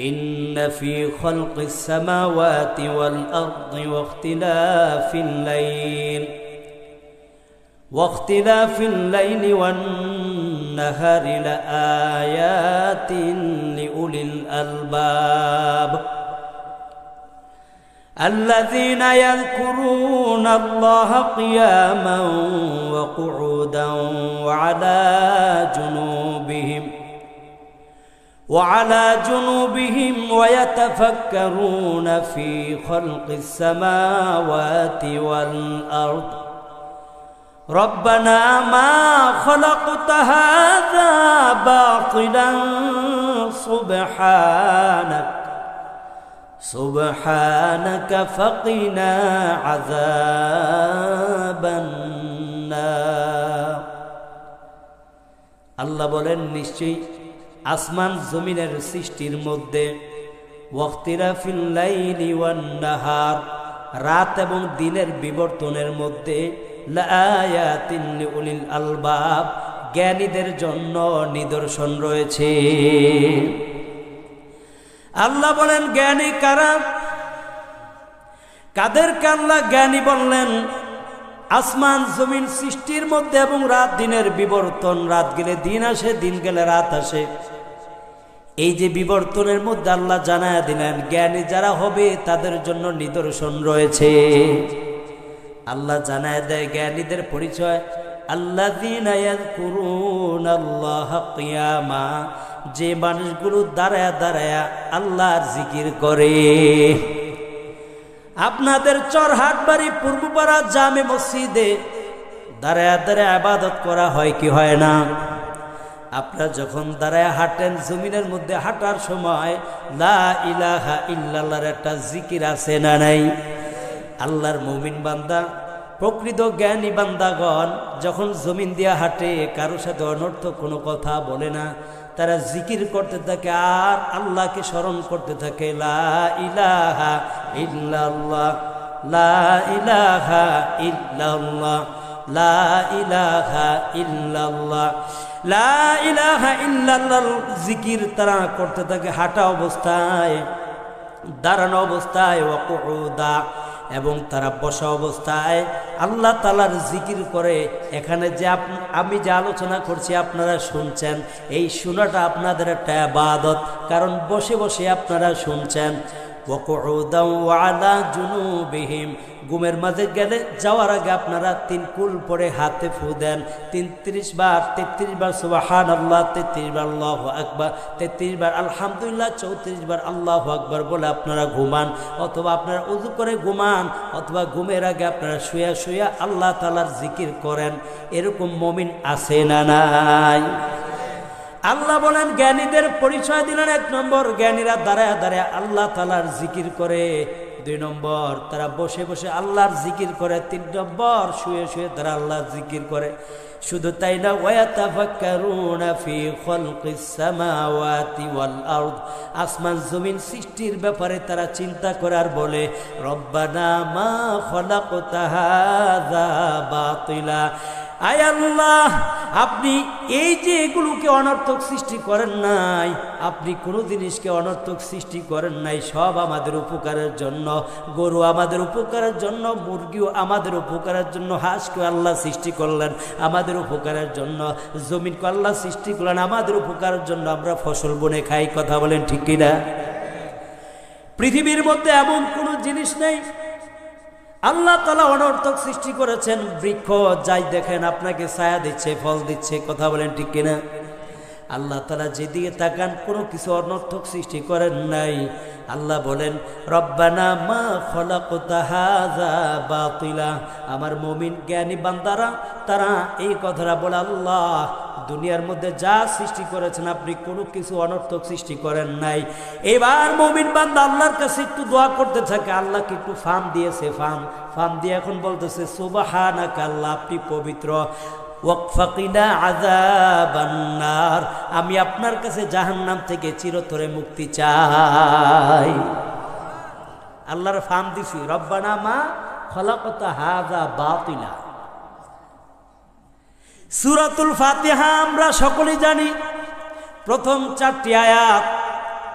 إن في خلق السماوات والأرض واختلاف الليل والنهار لآيات لأولي الألباب الذين يذكرون الله قياما وقعودا وعلى جنوبهم ويتفكرون في خلق السماوات والأرض ربنا ما خلقت هذا باطلا سبحانك فقنا عذاب النار আল্লাহ বলেন নিশ্চয়ই আসমান জমিনের সৃষ্টির মধ্যে ওয়াখতিলাফিল লাইলি ওয়ান নাহার রাত এবং দিনের বিবর্তনের মধ্যে লাআয়াতিন লিউলিল আলবাব জ্ঞানীদের জন্য নিদর্শন রয়েছে। আল্লাহ বলেন জ্ঞানী কারা? কাদেরকে আল্লাহ জ্ঞানী বললেন? আসমান জমিন সৃষ্টির মধ্যে এবং রাত দিনের বিবর্তন, রাত গেলে দিন আসে, দিন গেলে রাত আসে, এই যে বিবর্তনের মধ্যে আল্লাহ জানায়া দিলেন জ্ঞানী যারা হবে তাদের জন্য নিদর্শন রয়েছে। আল্লাহ জানায়া দেয় জ্ঞানীদের পরিচয়, আল্লাযীনা ইয়াযকুরুনাল্লাহা কিয়ামা, যে মানুষগুলো দাঁড়ায়া দাঁড়ায়া আল্লাহর জিকির করে। আপনাদের চরহাটবাড়ি পূর্বপাড়া জামে মসজিদে দাঁড়ায়া দাঁড়ায়া ইবাদত করা হয় কি হয় না? আপনারা যখন দাঁড়ায়া হাঁটেন, জমিনের মধ্যে হাঁটার সময় লা ইলাহা ইল্লাল্লাহর একটা জিকির আছে না নাই? আল্লাহর মুমিন বান্দা, প্রকৃত জ্ঞানী বান্দাগণ যখন জমিন দিয়ে হাঁটে কারোর সাথে অনর্থক কোনো কথা বলে না, তারা জিকির করতে থাকে আর আল্লাহকে স্মরণ করতে থাকে। লা ইলাহা ইল্লাল্লাহ, লা ইলাহা ইল্লাল্লাহ, লা ইলাহা ইল্লাল্লাহ, লা ইলাহা ইল্লাল্লাহ জিকির তারা করতে থাকে হাঁটা অবস্থায়, দাঁড়ানো অবস্থায়, ওয়াকুউদা এবং তারা বসা অবস্থায় আল্লাহ তাআলার জিকির করে। এখানে যে আমি যে আলোচনা করছি আপনারা শুনছেন, এই শোনাটা আপনাদের একটা ইবাদত, কারণ বসে বসে আপনারা শুনছেন। ওয়াকুউদা ওয়া আলা জুনুবিহিম, ঘুমের মাঝে গেলে যাওয়ার আগে আপনারা 3 কুল পরে হাতে ফু দেন, 33 বার সুবহানাল্লাহ, 33 বার আল্লাহু আকবার, 33 বার আলহামদুলিল্লাহ, 34 বার আল্লাহু আকবার বলে আপনারা ঘুমান, অথবা আপনারা ওযু করে ঘুমান, অথবা ঘুমের আগে আপনারা শুয়া শুয়া আল্লাহ তাআলার জিকির করেন। এরকম মুমিন আছে না নাই? আল্লাহ বলেন জ্ঞানীদের পরিচয় দিলেন। 1 নম্বর, জ্ঞানীরা দাঁড়ায় দাঁড়ায় আল্লাহ তাআলার জিকির করে। 2 নম্বর, তারা বসে বসে আল্লাহর জিকির করে। 3 নম্বর, শুয়ে শুয়ে তারা আল্লাহর জিকির করে। শুধু তাই না, ওয়াতাফাক্কারুনা ফি খালকিস সামাওয়াতি ওয়াল আরদ, আসমান জমিন সৃষ্টির ব্যাপারে তারা চিন্তা করে আর বলে, রব্বানা মা খালাকতা হাযা বাতিলা, আয় আল্লাহ, আপনি এই যে এগুলোকে অনর্থক সৃষ্টি করেন নাই, আপনি কোনো জিনিসকে অনর্থক সৃষ্টি করেন নাই, সব আমাদের উপকারের জন্য। গরু আমাদের উপকারের জন্য, মুরগিও আমাদের উপকারের জন্য, হাঁসকে আল্লাহ সৃষ্টি করলেন আমাদের উপকারের জন্য, জমিনকে আল্লাহ সৃষ্টি করলেন আমাদের উপকারের জন্য। আমরা ফসল বনে খাই, কথা বলেন ঠিক কিনা? পৃথিবীর মধ্যে এমন কোনো জিনিস নেই আল্লাহ তাআলা অনর্থক সৃষ্টি করেছেন। বৃক্ষ যাই দেখেন আপনাকে ছায়া দিচ্ছে, ফল দিচ্ছে, কথা বলেন ঠিক কিনা? আল্লাহ তাআলা যেদিকে তাকান কোনো কিছু অনর্থক সৃষ্টি করেন নাই। আল্লাহ বলেন রব্বানা মা খালাকতা হাযা বাতিলা, আমার মুমিন জ্ঞানী বান্দারা তারা এই কথাটা বলে, আল্লাহ দুনিয়ার মধ্যে যা সৃষ্টি করেছেন আপনি কোনো কিছু অনর্থক সৃষ্টি করেন নাই। এবার মুমিন বান্দা আল্লাহর কাছে একটু দোয়া করতে থাকে, আল্লাহকে একটু ফার্ম দিয়েছে, ফার্ম দিয়ে এখন বলতেছে সুবহানাকা, আল্লাহ আপনি পবিত্র, ওয়াকফাকিনা আযাবান নার, আমি আপনার কাছে জাহান্নাম থেকে চিরতরে মুক্তি চাই। আল্লাহর ফার্ম দিছি, রব্বানা মা খালাকতা হাযা বাতিলা। সূরাতুল ফাতিহা আমরা সকলেই জানি, প্রথম 4টি আয়াত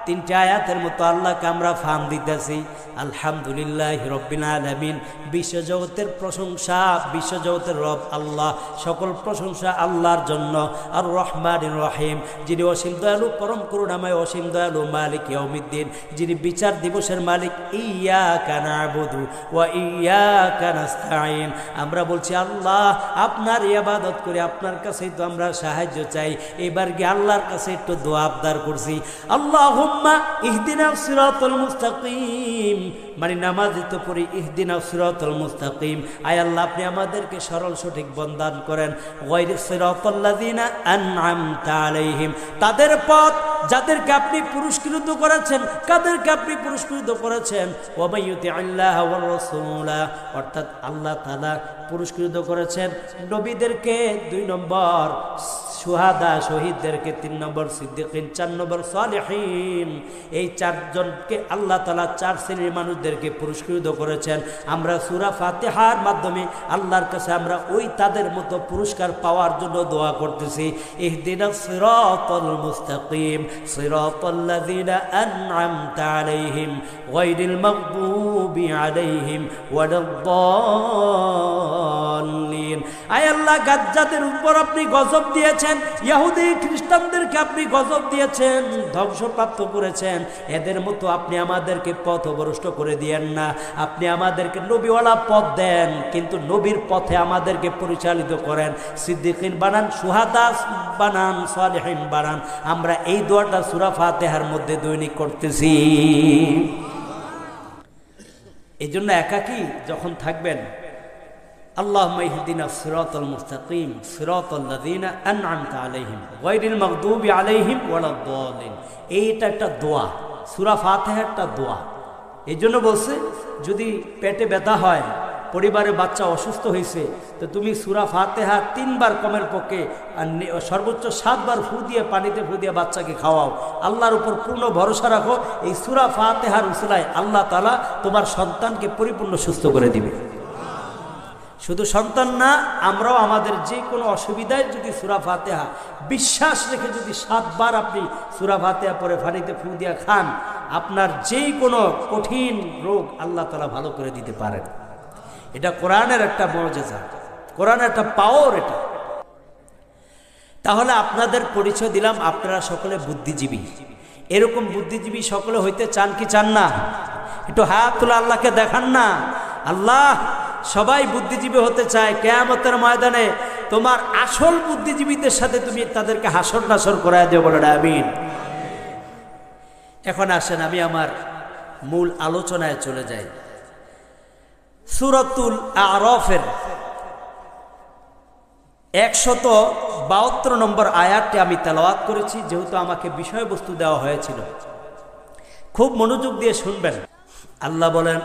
তিনটি আয়াতের মতো আল্লাহকে আমরা ফান দিতেছি। আলহামদুলিল্লাহ রব্বিল আলামিন, বিশ্বজগতের প্রশংসা, বিশ্বজগতের রব আল্লাহ, সকল প্রশংসা আল্লাহর জন্য। আর রহমানির রহিম, যিনি অসীম দয়ালু, পরম করুণাময়, অসীম দয়ালু, মালিক ইয়াউমিদ্দিন, যিনি বিচার দিবসের মালিক। ইয়্যাকা না'বুদু ওয়া ইয়্যাকা নাস্তাঈন, আমরা বলছি আল্লাহ আপনার ইবাদত করে আপনার কাছেই তো আমরা সাহায্য চাই। এবার গিয়ে আল্লাহর কাছে একটু দোয়া আবদার করছি, আল্লাহুম্মা ইহদিনাস সিরাতাল মুস্তাকিম, মানে নামাজে তো পড়ি ইহদিনাস সিরাতাল মুস্তাকিম, আয় আল্লাহ আপনি আমাদেরকে সরল সঠিক বন্দান করেন। গায়রিস সিরাতাল্লাযিনা আন'আমতা আলাইহিম, তাদের পথ যাদেরকে আপনি পুরস্কৃত করেছেন, কাদেরকে আপনি পুরস্কৃত করেছেন। ওয়া মাইয়ুতি'আল্লাহা ওয়ার রাসূলা, অর্থাৎ আল্লাহ তাআলা পুরস্কৃত করেছেন নবীদেরকে 2 নম্বর, শুহাদা শহীদদেরকে 3 নম্বর, সিদ্দিকিন 4 নম্বর, সালেহিন। এই 4 জনকে আল্লাহ তাআলা 4 শ্রেণীর মানুষদেরকে পুরস্কৃত করেছেন। আমরা সূরা ফাতিহার মাধ্যমে আল্লাহর কাছে আমরা ওই তাদের মতো পুরস্কার পাওয়ার জন্য দোয়া করতেছি। ইহদিনাস সিরাতাল মুস্তাকিম সিরাতাল্লাযিনা আন'আমতা আলাইহিম গায়রিল মাগদুবি আলাইহিম ওয়ালাদ-দাল্লিন। আয় আল্লাহ, গাজ্জাদের উপর আপনি গজব দিয়েছেন, ইহুদি খ্রিস্টানদেরকে আপনি গজব দিয়েছেন, ধ্বংসপ্রাপ্ত করেছেন। এদের মতো আপনি আমাদেরকে পথভ্রষ্ট করে দিয়েন না। আপনি আমাদেরকে নবীওয়ালা পথ দেন, কিন্তু নবীর পথে আমাদেরকে পরিচালিত করেন। সিদ্দিকিন বানান, শুহাদা বানান, সালেহিন বানান। আমরা এই দোয়াটা সূরা ফাতিহার মধ্যে দৈনিক করতেছি। এই জন্য একাকী যখন থাকবেন, আল্লাহুম্মা ইহদিনাস সিরাতাল মুস্তাকিম সিরাতাল্লাযিনা আন'আমতা আলাইহিম গায়রিল মাগদুবি আলাইহিম ওয়ালাদ-দাল্লিন, এইটা একটা দোয়া, সূরা ফাতিহা একটা দোয়া। এই জন্য বলছে যদি পেটে ব্যথা হয়, পরিবারের বাচ্চা অসুস্থ হয়েছে, তো তুমি সূরা ফাতিহা 3 বার কমের পক্ষে, আর সর্বোচ্চ 7 বার ফু দিয়ে, পানিতে ফু দিয়ে বাচ্চাকে খাওয়াও। আল্লাহর উপর পূর্ণ ভরসা রাখো, এই সূরা ফাতিহার উসিলায় আল্লাহ তাআলা তোমার সন্তানকে পরিপূর্ণ সুস্থ করে দিবে। শুধু সন্তান না, আমরাও আমাদের যে কোনো অসুবিধায় যদি সূরা ফাতিহা বিশ্বাস রেখে যদি 7 বার আপনি সূরা ফাতিহা পরে পানিতে ফু দিয়ে খান, আপনার যে কোনো কঠিন রোগ আল্লাহ তাআলা ভালো করে দিতে পারেন। এটা কোরআনের একটা মুজিজা, কোরআনের একটা পাওয়ার এটা। তাহলে আপনাদের পরিচয় দিলাম, আপনারা সকলে বুদ্ধিজীবী। এরকম বুদ্ধিজীবী সকলে হইতে চান কি চান না? একটু হাত তুলে আল্লাহকে দেখান না। আল্লাহ, সবাই বুদ্ধিজীবী হতে চায়। কিয়ামতের ময়দানে তোমার আসল বুদ্ধিজীবীদের সাথে তুমি তাদেরকে হাসর নাসর করায় দিও, বলেন আমিন। এখন আসেন আমি আমার মূল আলোচনায় চলে যাই। সূরাতুল আ'রাফের 172 নম্বর আয়াতটি আমি তেলাওয়াত করেছি, যেহেতু আমাকে বিষয়বস্তু দেওয়া হয়েছিল। খুব মনোযোগ দিয়ে শুনবেন। আল্লাহ বলেন,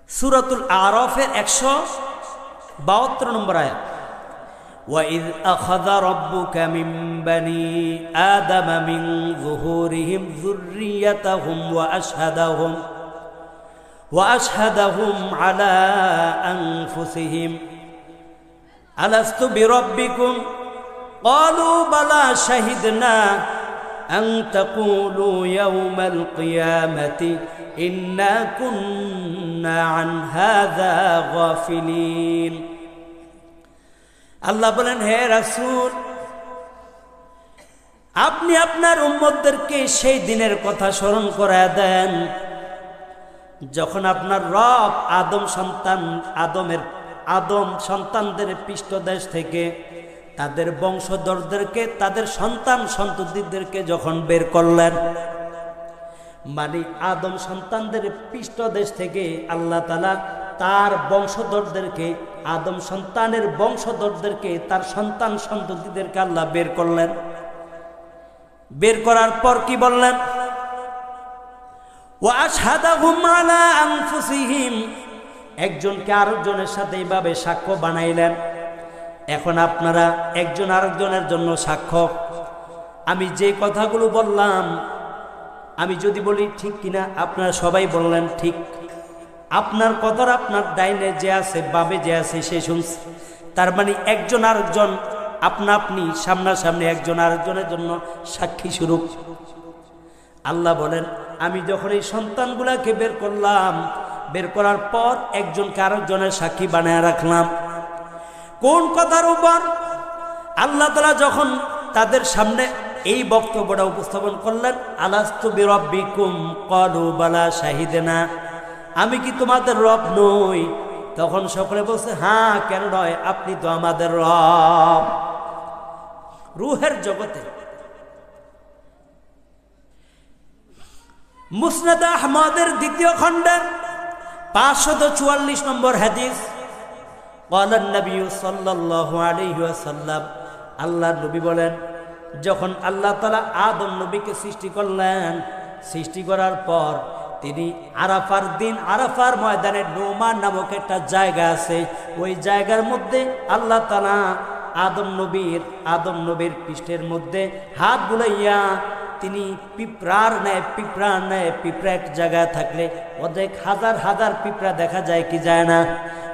সূরাতুল আ'রাফের 172 নম্বর আয়াত, وَإِذْ أَخَذَ رَبُّكَ مِنْ بَنِي آدَمَ مِنْ ظُهُورِهِمْ ذُرِّيَّتَهُمْ وَأَشْهَدَهُمْ عَلَى أَنفُسِهِمْ أَلَسْتُ بِرَبِّكُمْ قَالُوا بَلَى شَهِدْنَا أَنْ تَقُولُوا يَوْمَ الْقِيَامَةِ إِنَّا كُنَّا عَنْ هَذَا غَافِلِينَ। আল্লাহ বলেন, হে রাসূল, আপনি আপনার উম্মতদেরকে সেই দিনের কথা স্মরণ করায় দেন যখন আপনার রব আদম সন্তানদের পৃষ্ঠদেশ থেকে তাদের বংশধরদেরকে, তাদের সন্তান সন্ততিদেরকে যখন বের করলেন, মানে আদম সন্তানদের পৃষ্ঠদেশ থেকে আল্লাহ তাআলা তার বংশধরদেরকে, আদম সন্তানের বংশধরদেরকে, তার সন্তান সন্ততিদেরকে আল্লাহ বের করলেন। বের করার পর কি বললেন? ওয়া আশহাদাহুম আলা আনফুসিহিম, একজনকে আরেকজনের সাথে এইভাবে সাক্ষ্য বানাইলেন। এখন আপনারা একজন আরেকজনের জন্য সাক্ষ্য। আমি যে কথাগুলো বললাম, আমি যদি বলি ঠিক কিনা, আপনারা সবাই বললেন ঠিক। আপনার কথার আপনার ডাইনে যে আছে, বামে যে আছে সে শুনছে। তার মানে একজন আরেকজন আপনা আপনি সামনাসামনি একজন আরেকজনের জন্য সাক্ষী স্বরূপ। আল্লাহ বলেন, আমি যখন এই সন্তানগুলাকে বের করলাম, বের করার পর একজনকে আরেকজনের সাক্ষী বানায় রাখলাম। কোন কথার উপর? আল্লাহ তাআলা যখন তাদের সামনে এই বক্তব্যটা উপস্থাপন করলেন, আলাস্তু বিরাব্বিকুম ক্বালু বালা শাহিদনা, আমি কি তোমাদের রব নই? তখন সকলে বলছে, হ্যাঁ, কেন নয়, আপনি তো আমাদের রব। রূহের জগতে মুসনাদ আহমদের দ্বিতীয় খণ্ডের 544 নম্বর হাদিস, ক্বালান নবী সাল্লাল্লাহু আলাইহি ওয়াসাল্লাম, আল্লাহর নবী বলেন, যখন আল্লাহ তাআলা আদম নবীকে সৃষ্টি করলেন, সৃষ্টি করার পর তিনি আরাফার দিন, আরাফার ময়দানে নোমান নামক একটা জায়গা আছে, ওই জায়গার মধ্যে আল্লাহ তাআলা আদম নবীর পৃষ্ঠের মধ্যে হাত বুলাইয়া তিনি পিঁপড়ার ন্যায় পিঁপড়া এক জায়গায় থাকলে অনেক হাজার হাজার পিঁপড়া দেখা যায় কি যায় না,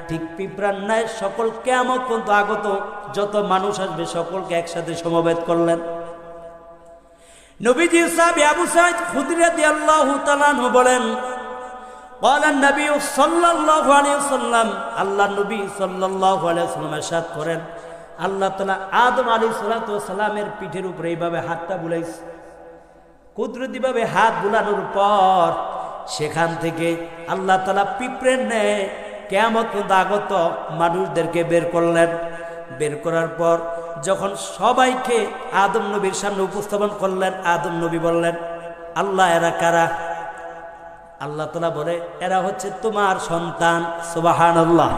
ঠিক পিঁপড়ার ন্যায় সকল কিয়ামত পর্যন্ত আগত যত মানুষ আসবে সকলকে একসাথে সমবেত করলেন। নবীজি সাহাবী আবু সাঈদ খুদরী রাদিয়াল্লাহু তাআলা আনহু বলেন, ক্বালান নবী সাল্লাল্লাহু আলাইহি ওয়াসাল্লাম, আল্লাহর নবী সাল্লাল্লাহু আলাইহি ওয়াসাল্লাম ইরশাদ করেন, আল্লাহ তাআলা আদম আলাইহিস সালাতু ওয়াস সালামের পিঠের উপরে এইভাবে হাতটা বুলাইছে। কুদরতিভাবে হাত বুলানোর পর সেখান থেকে আল্লাহ তাআলা পিঁপড়ের ন্যায় কিয়ামত পর্যন্ত আগত মানুষদেরকে বের করলেন। বের করার পর যখন সবাইকে আদম নবীর সামনে উপস্থাপন করলেন, আদম নবী বললেন, আল্লাহ, এরা কারা? আল্লাহ তাআলা বলে, এরা হচ্ছে তোমার সন্তান। সুবহানাল্লাহ।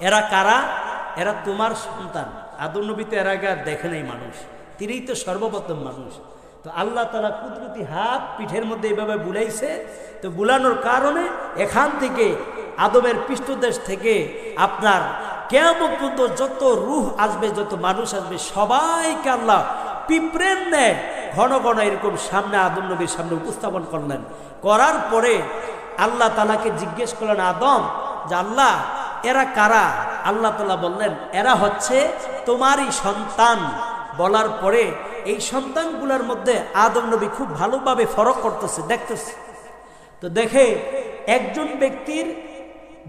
এরা কারা? এরা তোমার সন্তান। আদম নবী তো এর আগে আর দেখে নাই মানুষ, তিনিই তো সর্বপ্রথম মানুষ। তো আল্লাহ তাআলা কুদরতি হাত পিঠের মধ্যে এইভাবে বুলাইছে, তো বুলানোর কারণে এখান থেকে আদমের পৃষ্ঠদেশ থেকে আপনার কিয়ামত পর্যন্ত যত রূহ আসবে, যত মানুষ আসবে, সবাইকে আল্লাহ পিঁপড়ের ন্যায় ঘন ঘন এরকম সামনে আদম নবীর সামনে উপস্থাপন করলেন। করার পরে আল্লাহ তাআলাকে জিজ্ঞেস করলেন আদম, যে আল্লাহ, এরা কারা? আল্লাহ তাআলা বললেন, এরা হচ্ছে তোমারই সন্তান। বলার পরে এই সন্তানগুলোর মধ্যে আদম নবী খুব ভালোভাবে ফরক করতেছে, দেখতেছে। তো দেখে একজন ব্যক্তির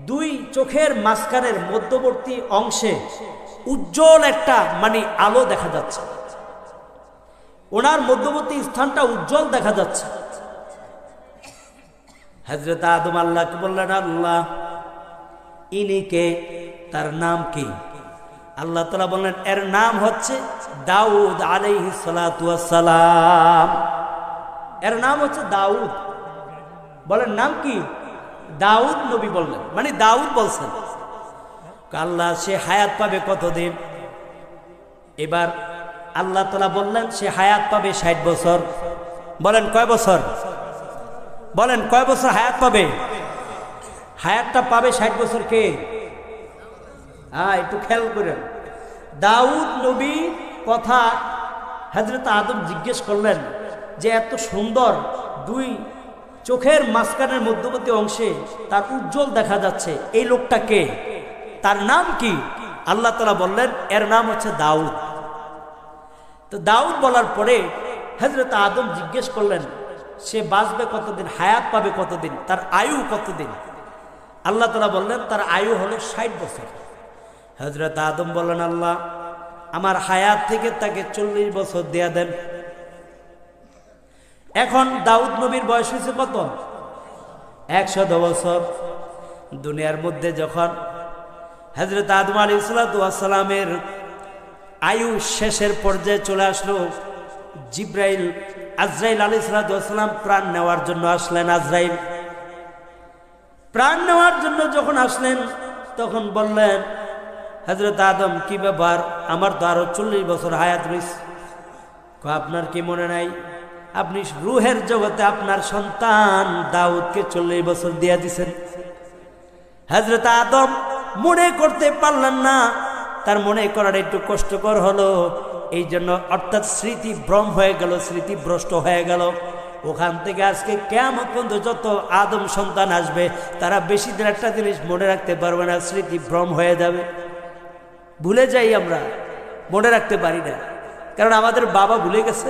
দুই চোখের মাঝখানের মধ্যবর্তী অংশে উজ্জ্বল একটা আলো দেখা যাচ্ছে, ওনার মধ্যবর্তী স্থানটা উজ্জ্বল দেখা যাচ্ছে। হযরত আদম আল্লাহকে বললেন, আল্লাহ, ইনি কে? তার নাম কি? আল্লাহ তাআলা বললেন, এর নাম হচ্ছে দাউদ আলাইহিস সালাতু ওয়াস সালাম। এর নাম হচ্ছে দাউদ। বলেন, নাম কি? দাউদ নবী বললেন, দাউদ বলছেন। আল্লাহ, সে হায়াত পাবে কতদিন? এবার আল্লাহ তাআলা বললেন, সে হায়াত পাবে 60 বছর। বলেন, কয় বছর? বলেন, কয় বছর হায়াত পাবে? হায়াতটা পাবে 60 বছর। কে? একটু খেয়াল করেন। দাউদ নবী কথা হযরত আদম জিজ্ঞেস করলেন যে এত সুন্দর দুই চোখের মাঝখানের মধ্যবর্তী অংশে তার উজ্জ্বল দেখা যাচ্ছে, এই লোকটা কে? তার নাম কি? আল্লাহ তাআলা বললেন, এর নাম হচ্ছে দাউদ। তো দাউদ বলার পরে হযরত আদম জিজ্ঞেস করলেন, সে বাঁচবে কতদিন? হায়াত পাবে কতদিন? তার আয়ু কতদিন? আল্লাহ তাআলা বললেন, তার আয়ু হলো 60 বছর। হযরত আদম বললেন, আল্লাহ, আমার হায়াত থেকে তাকে 40 বছর দেয়া দেন। এখন দাউদ নবীর বয়স হয়েছে কত? 100 বছর। দুনিয়ার মধ্যে যখন হযরত আদম আলাইহিস সালাতু ওয়াস সালামের আয়ু শেষের পর্যায়ে চলে আসলো, আজরাইল আলাইহিস সালাতু ওয়াস সালাম প্রাণ নেওয়ার জন্য আসলেন। আজরাইল প্রাণ নেওয়ার জন্য যখন আসলেন, তখন বললেন, হযরত আদম, কি ব্যাপার? আমার তো আরো 40 বছর হায়াত রয়েছে। আপনার কি মনে নাই? আপনি রূহের জগতে আপনার সন্তান দাউদকে 40 বছর দিয়ে দিয়েছেন। হযরত আদম মনে করতে পারলেন না, তার মনে করার একটু কষ্টকর হলো, এই জন্য অর্থাৎ স্মৃতিভ্রম হয়ে গেল, স্মৃতিভ্রষ্ট হয়ে গেল। ওখান থেকে আজকে কিয়ামত পর্যন্ত যত আদম সন্তান আসবে, তারা বেশি দিন একটা জিনিস মনে রাখতে পারবে না, স্মৃতিভ্রম হয়ে যাবে। ভুলে যাই, আমরা মনে রাখতে পারি না, কারণ আমাদের বাবা ভুলে গেছে,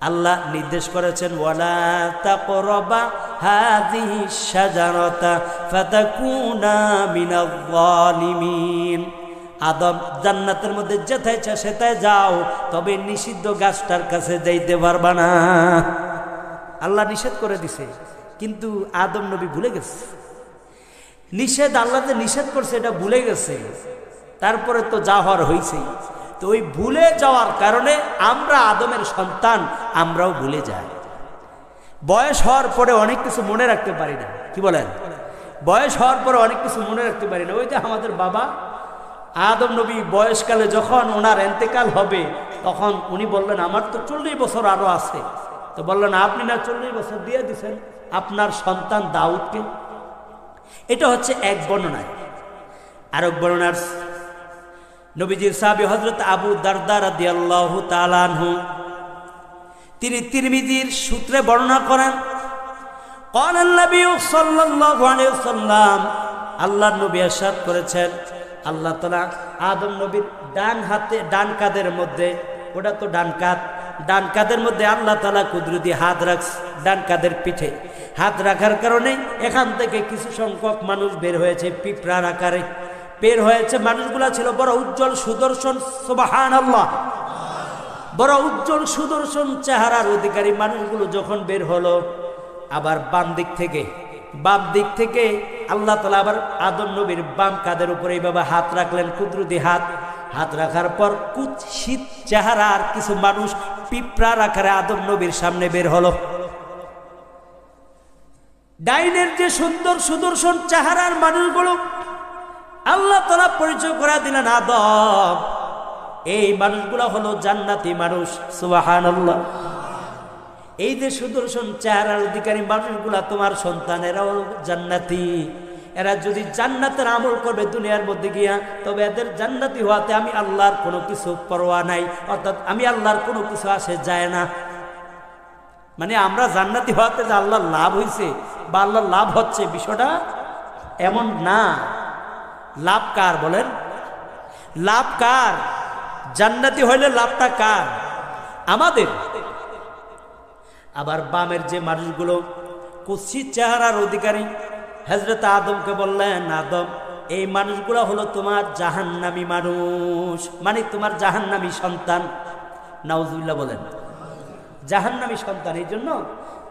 আল্লাহ নির্দেশ করেছেন ওয়ালা তাকরাবা হাযিহি শাজারাতা ফাতাকুনা মিনাল যালিমিন। আদম জান্নাতের মধ্যে যেথায় ইচ্ছা সেথায় যাও, তবে নিষিদ্ধ গাছটার কাছে যাইতে পারবা না। আল্লাহ নিষেধ করে দিছে, কিন্তু আদম নবী ভুলে গেছে। নিষেধ আল্লাহ যে নিষেধ করছে এটা ভুলে গেছে, তারপরে তো যা হওয়ার হয়েছে। তো ওই ভুলে যাওয়ার কারণে আমরা আদমের সন্তান, আমরাও ভুলে যাই। বয়স হওয়ার পরে অনেক কিছু মনে রাখতে পারি না, কি বলেন? বয়স হওয়ার পরে অনেক কিছু মনে রাখতে পারি না। ওই যে আমাদের বাবা আদম নবী বয়সকালে যখন ওনার এন্তেকাল হবে, তখন উনি বললেন আমার তো 40 বছর আরো আছে। তো বললেন আপনি না 40 বছর দিয়ে দিচ্ছেন আপনার সন্তান দাউদকে। এটা হচ্ছে এক বর্ণনায়। আরেক বর্ণনার নবীজির সাহাবী হযরত আবু দারদা রাদিয়াল্লাহু তাআলা আনহু, তিনি তিরমিজির সূত্রে বর্ণনা করেন, قال النبي صلى الله عليه وسلم, আল্লাহর নবী ইরশাদ করেছেন, আল্লাহ তাআলা আদম নবীর ডান হাতে ডান কাঁধের মধ্যে, ওটা তো ডান কাঁধের মধ্যে আল্লাহ তাআলা কুদরতি হাত রাখছে। ডান কাঁধের পিঠে হাত রাখার কারণে এখান থেকে কিছু সংখ্যক মানুষ বের হয়েছে, পিঁপড়ার আকারে বের হয়েছে। মানুষগুলা ছিল বড় উজ্জ্বল সুদর্শন, সুবহানাল্লাহ, বড় উজ্জ্বল সুদর্শন চেহারার অধিকারী মানুষগুলো যখন বের হলো, আবার বাম দিক থেকে আল্লাহ তাআলা আবার আদম নবীর বাম কাঁধের উপরে এইভাবে হাত রাখলেন, কুদরতি হাত রাখার পর কুৎসিত চেহারার কিছু মানুষ পিঁপড়ার আকারে আদম নবীর সামনে বের হলো। ডাইনের যে সুন্দর সুদর্শন চেহারার মানুষগুলো আল্লাহ তাআলা পরিচয় করে দিলেন, আদম এই মানুষগুলো হলো জান্নাতি মানুষ, সুবহানাল্লাহ। এই যে সুদর্শন চেহারার অধিকারী মানুষগুলা তোমার সন্তানেরাও জান্নাতি। এরা যদি জান্নাতের আমল করবে দুনিয়ার মধ্যে গিয়া, তবে এদের জান্নাতি হওয়াতে আমি আল্লাহর কোনো কিছু পরোয়া নাই, অর্থাৎ আমি আল্লাহর কোনো কিছু আসে যায় না। মানে আমরা জান্নাতি হওয়াতে যে আল্লাহর লাভ হয়েছে বা আল্লাহর লাভ হচ্ছে, বিষয়টা এমন না। লাভ কার বলেন? লাভ কার? জান্নাতি হইলে লাভটা কার? আমাদের। আবার বামের যে মানুষগুলো কুৎসিত চেহারার অধিকারী, হযরত আদমকে বললেন, আদম এই মানুষগুলো হলো তোমার জাহান্নামী মানুষ, মানে তোমার জাহান্নামী সন্তান। নাউজুবিল্লাহ বলেন, জাহান্নামী সন্তান। এই জন্য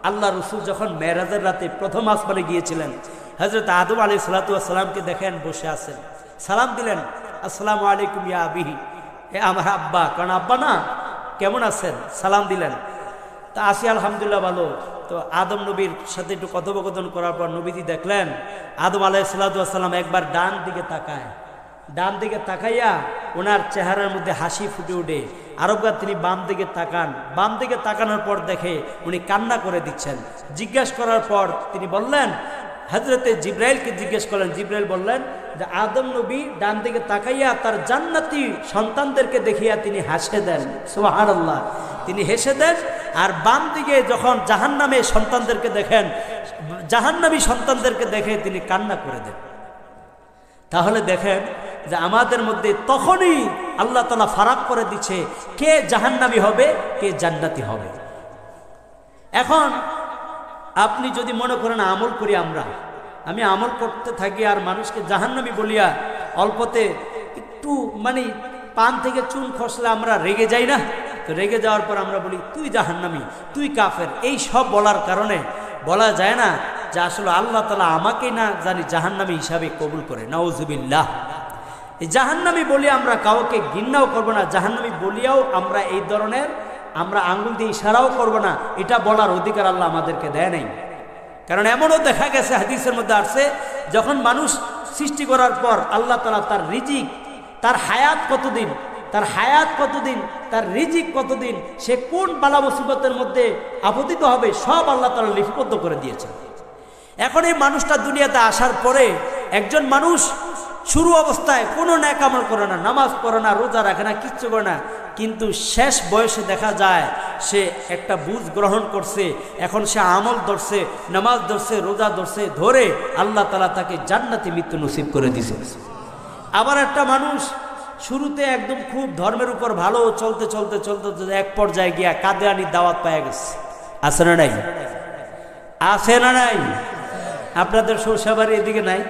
আল্লাহ রাসূল যখন মেরাজের রাতে প্রথম আসমানে গিয়েছিলেন, হযরত আদম আলাইহিস সালাতু ওয়াস সালামকে দেখেন বসে আছেন, সালাম দিলেন, আসসালামু আলাইকুম ইয়া আবিহি, হে আমার আব্বা। কারণ আব্বা না, কেমন আছেন? সালাম দিলেন। তা আছি আলহামদুলিল্লাহ ভালো। তো আদম নবীর সাথে একটু কথোপকথন করার পর নবীজি দেখলেন আদম আলাইহিস সালাতু ওয়াস সালাম একবার ডান দিকে তাকাইয়া ওনার চেহারার মধ্যে হাসি ফুটে ওঠে। আরেকবার তিনি বাম দিকে তাকান, বাম দিকে তাকানোর পর দেখে উনি কান্না করে দিচ্ছেন। জিজ্ঞেস করার পর তিনি বললেন, হযরতে জিব্রাইলকে জিজ্ঞেস করলেন, জিব্রাইল বললেন যে আদম নবী ডান দিকে তাকাইয়া তার জান্নাতি সন্তানদেরকে দেখিয়া তিনি হেসে দেন, সুবহানাল্লাহ, তিনি হেসে দেন। আর বাম দিকে যখন জাহান্নামী সন্তানদেরকে দেখে তিনি কান্না করে দেন। তাহলে দেখেন যে আমাদের মধ্যে তখনই আল্লাহ তাআলা ফারাক করে দিচ্ছে কে জাহান্নামী হবে, কে জান্নাতি হবে। এখন আপনি যদি মনে করেন আমল করি, আমি আমল করতে থাকি আর মানুষকে জাহান্নামী বলিয়া অল্পতে একটু মানে পান থেকে চুন খসলে আমরা রেগে যাই না? তো রেগে যাওয়ার পর আমরা বলি তুই জাহান্নামী, তুই কাফের, এই সব বলার কারণে বলা যায় না যে আসলে আল্লাহ তাআলা আমাকেই না জানি জাহান্নামী হিসাবে কবুল করে। নাউজুবিল্লাহ। এই জাহান্নামী বলি আমরা কাউকে ঘৃণাও করব না, জাহান্নামী বলিয়াও আমরা এই ধরনের আমরা আঙ্গুল দিয়ে ইশারাও করব না, এটা বলার অধিকার আল্লাহ আমাদেরকে দেয় নাই। কারণ এমনও দেখা গেছে হাদিসের মধ্যে আসছে, যখন মানুষ সৃষ্টি করার পর আল্লাহ তাআলা তার রিজিক, তার হায়াত কতদিন, তার রিজিক কতদিন, সে কোন বালা মুসিবতের মধ্যে আপতিত হবে, সব আল্লাহ তাআলা লিপিবদ্ধ করে দিয়েছেন। এখন এই মানুষটা দুনিয়াতে আসার পরে একজন মানুষ শুরু অবস্থায় কোনো নেক আমল করে না, নামাজ পড়ে না, রোজা রাখে না, কিচ্ছু করে না, কিন্তু শেষ বয়সে দেখা যায় সে একটা বুঝ গ্রহণ করছে, এখন সে আমল ধরছে, নামাজ ধরছে, রোজা ধরছে, ধরে আল্লাহ তাআলা তাকে জান্নাতি মৃত্যু নসিব করে দিয়েছে। আবার একটা মানুষ শুরুতে একদম খুব ধর্মের উপর ভালো চলতে চলতে চলতে এক পর্যায়ে গিয়া কাদিয়ানির দাওয়াত পাওয়া গেছে। আছে না নাই? আছে না নাই? আপনাদের সরষাবাড়ি এদিকে নাই?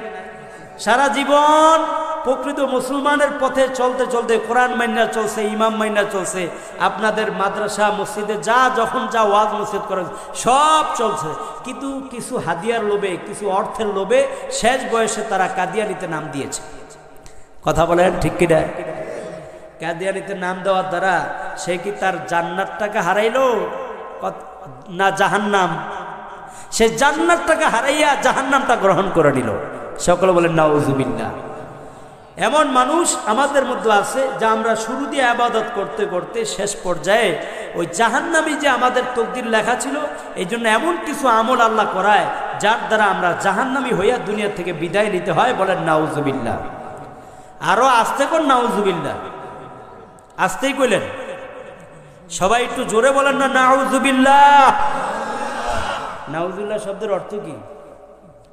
সারা জীবন প্রকৃত মুসলমানের পথে চলতে চলতে কোরআন মাইনা চলছে, ইমাম মাইনা চলছে, আপনাদের মাদ্রাসা মসজিদে যা যখন যা ওয়াজ মসজিদ করেন সব চলছে, কিন্তু কিছু হাদিয়ার লোভে, কিছু অর্থের লোভে শেষ বয়সে তারা কাদিয়ানিতে নাম দিয়েছে। কথা বলেন ঠিক কিনা? কাদিয়ানিতে নাম দেওয়ার দ্বারা সে কি তার জান্নাতটাকে হারাইলো না জাহান্নাম? সে জান্নাতটাকে হারাইয়া জাহান্নামটা গ্রহণ করে নিল। সকলে বলেন নাউজুবিল্লাহ। এমন মানুষ আমাদের মধ্যে আছে যা আমরা শুরু দিয়ে ইবাদত করতে করতে শেষ পর্যায়ে ওই জাহান্নামী যে আমাদের তকদির লেখা ছিল, এই জন্য এমন কিছু আমল আল্লাহ করায় যার দ্বারা আমরা জাহান্নামী হইয়া দুনিয়া থেকে বিদায় নিতে হয়। বলেন নাউজুবিল্লাহ। আরো আস্তে কোন নাউজুবিল্লাহ, আস্তেই কইলেন, সবাই একটু জোরে বলেন না নাউজুবিল্লাহ। নাউজুবিল্লাহ শব্দের অর্থ কি?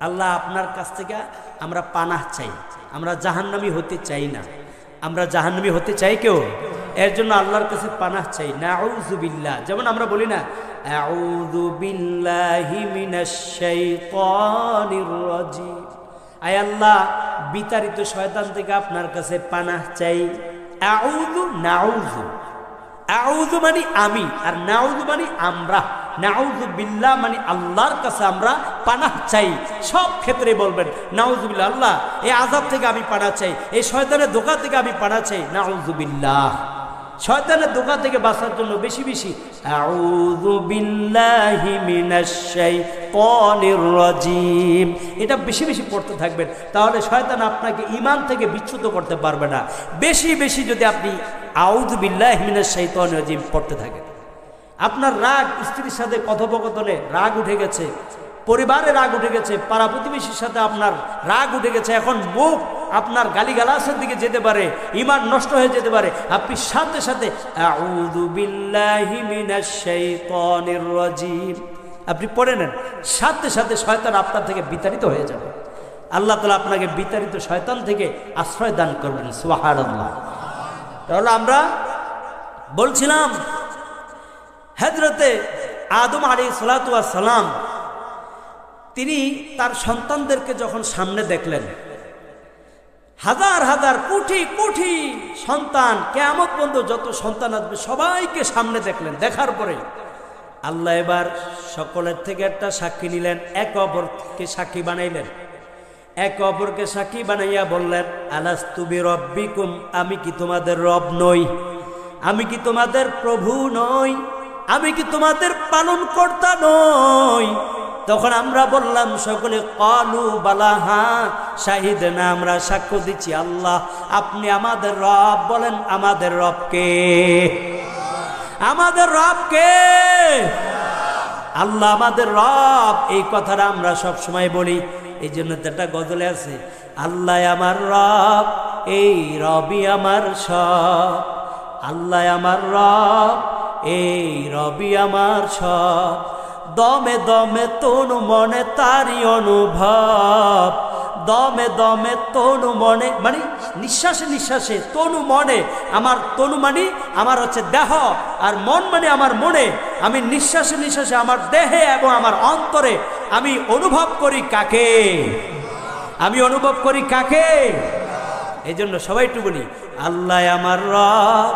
আল্লাহ আপনার কাছ থেকে আমরা পানাহ চাই, আমরা জাহান্নামী হতে চাই না, আমরা জাহান্নামী হতে চাই কেউ, এর জন্য আল্লাহর কাছে পানাহ চাই। নাউজুবিল্লাহ, যেমন আমরা বলি না আউযু বিল্লাহি মিনাশ শাইতানির রাজিম, আয় আল্লাহ বিতাড়িত শয়তান থেকে আপনার কাছে পানাহ চাই। আউযু নাউযু, আউযু মানে আমি আর নাউযু মানে আমরা। নাউযু বিল্লাহ মানে আল্লাহর কাছে আমরা পানাহ চাই। সব ক্ষেত্রে বলবেন নাউযুবিল্লাহ, আল্লাহ এই আযাব থেকে আমি পানাহ চাই, এই শয়তানের ধোঁকা থেকে আমি পানাহ চাই। নাউযুবিল্লাহ, শয়তানের ধোঁকা থেকে বাঁচার জন্য বেশি বেশি আউযু বিল্লাহি মিনাশ শাইতানির রাজিম, এটা বেশি বেশি পড়তে থাকবেন, তাহলে শয়তান আপনাকে ঈমান থেকে বিচ্যুত করতে পারবে না। বেশি বেশি যদি আপনি আউযু বিল্লাহি মিনাশ শাইতানির রাজিম পড়তে থাকেন। আপনার রাগ, স্ত্রীর সাথে কথোপকথনে রাগ উঠে গেছে, পরিবারে রাগ উঠে গেছে, পাড়া প্রতিবেশীর সাথে আপনার রাগ উঠে গেছে, এখন মুখ আপনার গালিগালাজের দিকে যেতে পারে, ঈমান নষ্ট হয়ে যেতে পারে, আপনি সাথে সাথে আউযু বিল্লাহি মিনাশ শাইতানির রাজিম আপনি পড়ে নেন, সাথে সাথে শয়তান আপনার থেকে বিতাড়িত হয়ে যাবে। আল্লাহ তাআলা আপনাকে বিতাড়িত শয়তান থেকে আশ্রয় দান করবেন। সুবহানাল্লাহ। তাহলে আমরা বলছিলাম হযরতে আদম আলাইহিস সালাতু ওয়াস সালাম তিনি তার সন্তানদেরকে যখন সামনে দেখলেন, হাজার হাজার কোটি কোটি সন্তান, কিয়ামত পর্যন্ত যত সন্তান আসবে সবাইকে সামনে দেখলেন। দেখার পরে আল্লাহ এবার সকলের থেকে একটা সাক্ষী নিলেন, একে অপরকে সাক্ষী বানাইলেন। একে অপরকে সাক্ষী বানাইয়া বললেন আলাস্তু বিরব্বিকুম, আমি কি তোমাদের রব নই? আমি কি তোমাদের প্রভু নই? আমি কি তোমাদের পালন কর্তা নই? তখন আমরা বললাম সকলে ক্বালু বালা, হ্যাঁ শাহিদনা, আমরা সাক্ষ্য দিচ্ছি আল্লাহ আপনি আমাদের রব। বলেন আমাদের রব কে? আমাদের রব কে? আল্লাহ আমাদের রব। এই কথাটা আমরা সব সময় বলি, এই জন্য একটা গজলে আছে, আল্লাহ আমার রব, এই রবি আমার সব। আল্লাহ আমার রব, এই রবি আমার সব। দমে দমে তনু মনে তারি অনুভব, দমে দমে তনু মনে মানে নিঃশ্বাসে নিঃশ্বাসে, তনু মনে, আমার তনু মানে আমার হচ্ছে দেহ, আর মন মানে আমার মনে। আমি নিঃশ্বাসে নিঃশ্বাসে আমার দেহে এবং আমার অন্তরে আমি অনুভব করি কাকে? আমি অনুভব করি কাকে? এই জন্য সবাই একটু বলি আল্লাহ আমার রব,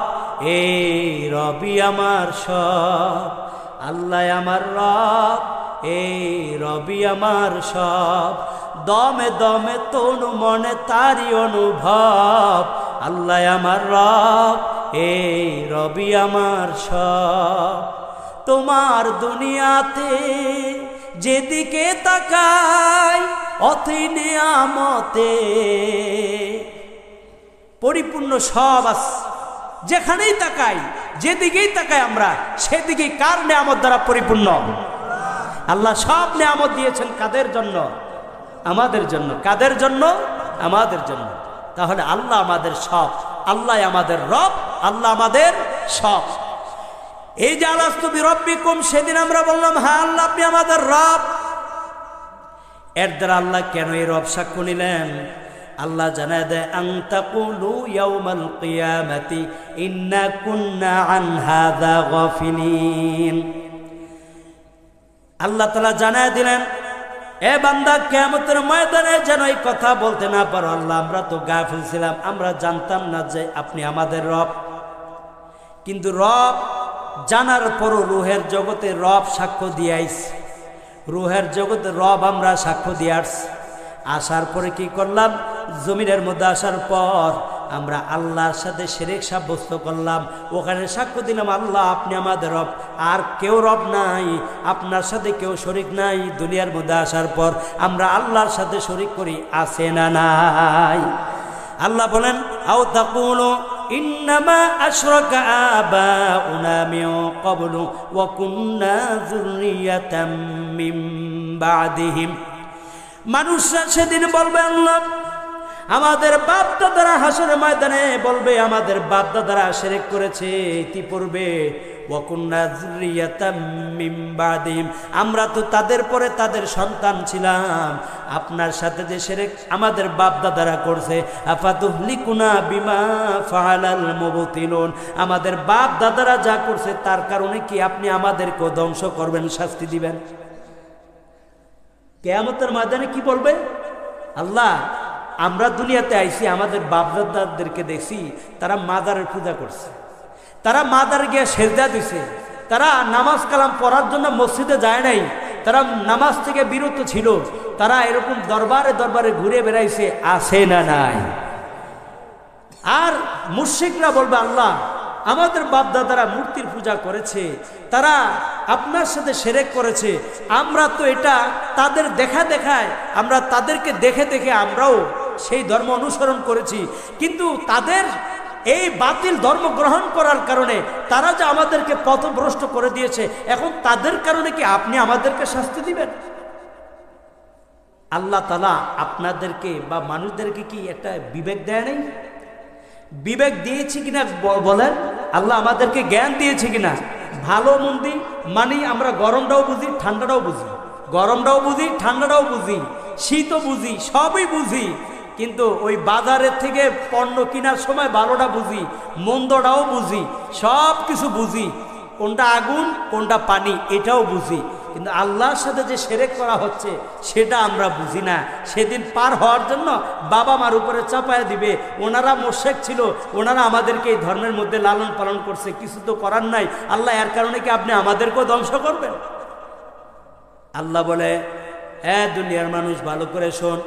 এই রবি আমার সব। আল্লাহ আমার রব, এই রবি আমার সব। দমে দমে তনু মনে তারি অনুভব। আল্লাহ আমার রব, এই রবি আমার সব। তোমার দুনিয়াতে যেদিকে তাকাই অতি নিয়ামতে পরিপূর্ণ সব আছে। যেখানেই তাকাই, যেদিকেই তাকাই আমরা, সেদিকেই কার নিয়ামত দ্বারা পরিপূর্ণ? আল্লাহ সব নিয়ামত দিয়েছেন কাদের জন্য? আমাদের জন্য। কাদের জন্য? আমাদের জন্য। তাহলে আল্লাহ আমাদের সব, আল্লাহ আমাদের রব, আল্লাহ আমাদের সব। এই যে আলাস্তু বিরব্বিকুম, সেদিন আমরা বললাম হ্যাঁ আল্লাহ আপনি আমাদের রব। এর দ্বারা আল্লাহ কেন এই রব সাক্ষ্য নিলেন? আল্লাহ জানায় দেয় আন তাকুলু ইয়াউমাল কিয়ামাতি ইন্না কুন্না আন হাযা গাফিলিন। আল্লাহ তাআলা জানায় দিলেন, এ বান্দা, কিয়ামতের ময়দানে যেন এই কথা বলতে না পারো, আল্লাহ আমরা তো গাফিল ছিলাম, আমরা জানতাম না যে আপনি আমাদের রব। কিন্তু রব জানার পরও রুহের জগতে রব সাক্ষ্য দিয়ে আইছে, রুহের জগতে রব আমরা সাক্ষ্য দিয়ে আসছি। আসার পরে কি করলাম? জমিনের মধ্যে আসার পর আমরা আল্লাহর সাথে শিরক সাব্যস্ত করলাম, ওখানে সাক্ষ্য দিলাম আল্লাহ আপনি আমাদের রব, আর কেউ রব নাই, আপনার সাথে কেউ শরিক নাই। দুনিয়ার মধ্যে আসার পর আমরা আল্লাহর সাথে শরিক করি, আছে না নাই? আল্লাহ বলেন আও তাকুলু ইন্নামা আশরাকা আবাউনা মিন ক্বাবলু ওয়া কুন্না যুররিয়াতাম মিন বাদিহিম। মানুষরা সেদিন বলবে আল্লাহ আমাদের বাপ দাদারা, হাসরের ময়দানে বলবে আমাদের বাপ দাদারা শিরক করেছে ইতিপূর্বে, ওয়া কুন্না যুররিয়াতাম মিন বাদিহিম, আমরা তো তাদের পরে তাদের সন্তান ছিলাম। আপনার সাথে যে শিরক আমাদের বাপ দাদারা করছে, আফাতুহলিকুনা বিমা ফাআলাল মুবতিলুন, আমাদের বাপ দাদারা যা করছে তার কারণে কি আপনি আমাদেরকে ধ্বংস করবেন, শাস্তি দিবেন? কিয়ামতের ময়দানে কি বলবে? আল্লাহ আমরা দুনিয়াতে আইছি, আমাদের বাপ দাদাদেরকে দেখছি তারা মাজারের পূজা করছে, তারা মাজার গিয়ে সেজদা দিছে, তারা নামাজ কালাম পড়ার জন্য মসজিদে যায় নাই, তারা নামাজ থেকে বিরত ছিল, তারা এরকম দরবারে দরবারে ঘুরে বেড়াইছে, আছে না নাই? আর মুশরিকরা বলবে আল্লাহ আমাদের বাপ দাদারা মূর্তির পূজা করেছে, তারা আপনার সাথে শিরক করেছে, আমরা তো এটা তাদের দেখা দেখায়, আমরা তাদেরকে দেখে দেখে আমরাও সেই ধর্ম অনুসরণ করেছি, কিন্তু তাদের এই বাতিল ধর্ম গ্রহণ করার কারণে তারা যে আমাদেরকে পথভ্রষ্ট করে দিয়েছে, এখন তাদের কারণে কি আপনি আমাদেরকে শাস্তি দিবেন? আল্লাহ তাআলা আপনাদেরকে বা মানুষদেরকে কি একটা বিবেক দেয় নাই? বিবেক দিয়েছি কিনা বলেন? আল্লাহ আমাদেরকে জ্ঞান দিয়েছে কিনা? ভালো মন্দি মানে আমরা গরমটাও বুঝি, ঠান্ডাটাও বুঝি, গরমটাও বুঝি, ঠান্ডাটাও বুঝি, শীতও বুঝি, সবই বুঝি, কিন্তু ওই বাজারের থেকে পণ্য কেনার সময় ভালোটা বুঝি, মন্দটাও বুঝি, সব কিছু বুঝি, কোনটা আগুন কোনটা পানি এটাও বুঝি, কিন্তু আল্লাহর সাথে যে শিরক করা হচ্ছে সেটা আমরা বুঝি না। সেদিন পার হওয়ার জন্য বাবা মার উপরে চাপায়া দিবে, ওনারা মুশরিক ছিল, ওনারা আমাদেরকে এই ধর্মের মধ্যে লালন পালন করছে, কিছু তো করার নাই, আল্লাহ এর কারণে কি আপনি আমাদেরকেও ধ্বংস করবেন? আল্লাহ বলে, হ্যাঁ দুনিয়ার মানুষ ভালো করে শোন,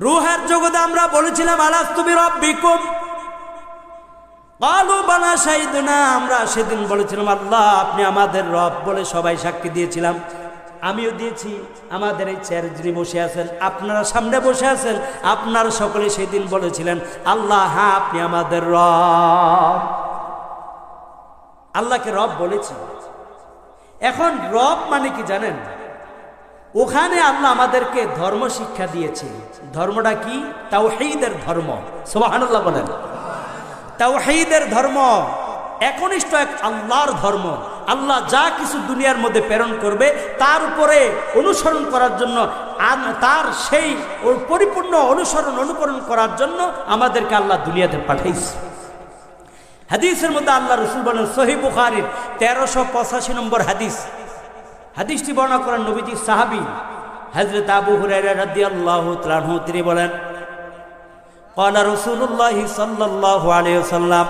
রূহের জগতে আমরা বলেছিলাম আলাস্তু বিরাব্বিকুম ক্বালু বালা শাহিদনা, আমরা সেদিন বলেছিলাম আল্লাহ আপনি আমাদের রব বলে সবাই সাক্ষী দিয়েছিলাম, আমিও দিয়েছি, আমাদের এই চেয়ারে যিনি বসে আছেন, আপনারা সামনে বসে আছেন, আপনারা সকলে সেদিন বলেছিলেন আল্লাহ হ্যাঁ আপনি আমাদের রব। আল্লাহকে রব বলেছি। এখন রব মানে কি জানেন? ওখানে আল্লাহ আমাদেরকে ধর্ম শিক্ষা দিয়েছে। ধর্মটা কি? তাওহীদের ধর্ম। সুবহানাল্লাহ বলেন। তাওহীদের ধর্ম, একনিষ্ঠ এক আল্লাহর ধর্ম। আল্লাহ যা কিছু দুনিয়ার মধ্যে প্রেরণ করবে তার উপরে অনুসরণ করার জন্য, তার সেই পরিপূর্ণ অনুকরণ করার জন্য আমাদেরকে আল্লাহ দুনিয়াতে পাঠাইছে। হাদিসের মধ্যে আল্লাহ রাসূল বলেন, সহিহ বুখারীর 1385 নম্বর হাদিস, হাদিসটি বর্ণনা করেন নবীজি সাহাবী হযরত আবু হুরায়রা রাদিয়াল্লাহু তাআলা আনহু, তিনি বলেন ক্বালা রাসূলুল্লাহ সাল্লাল্লাহু আলাইহি ওয়াসাল্লাম,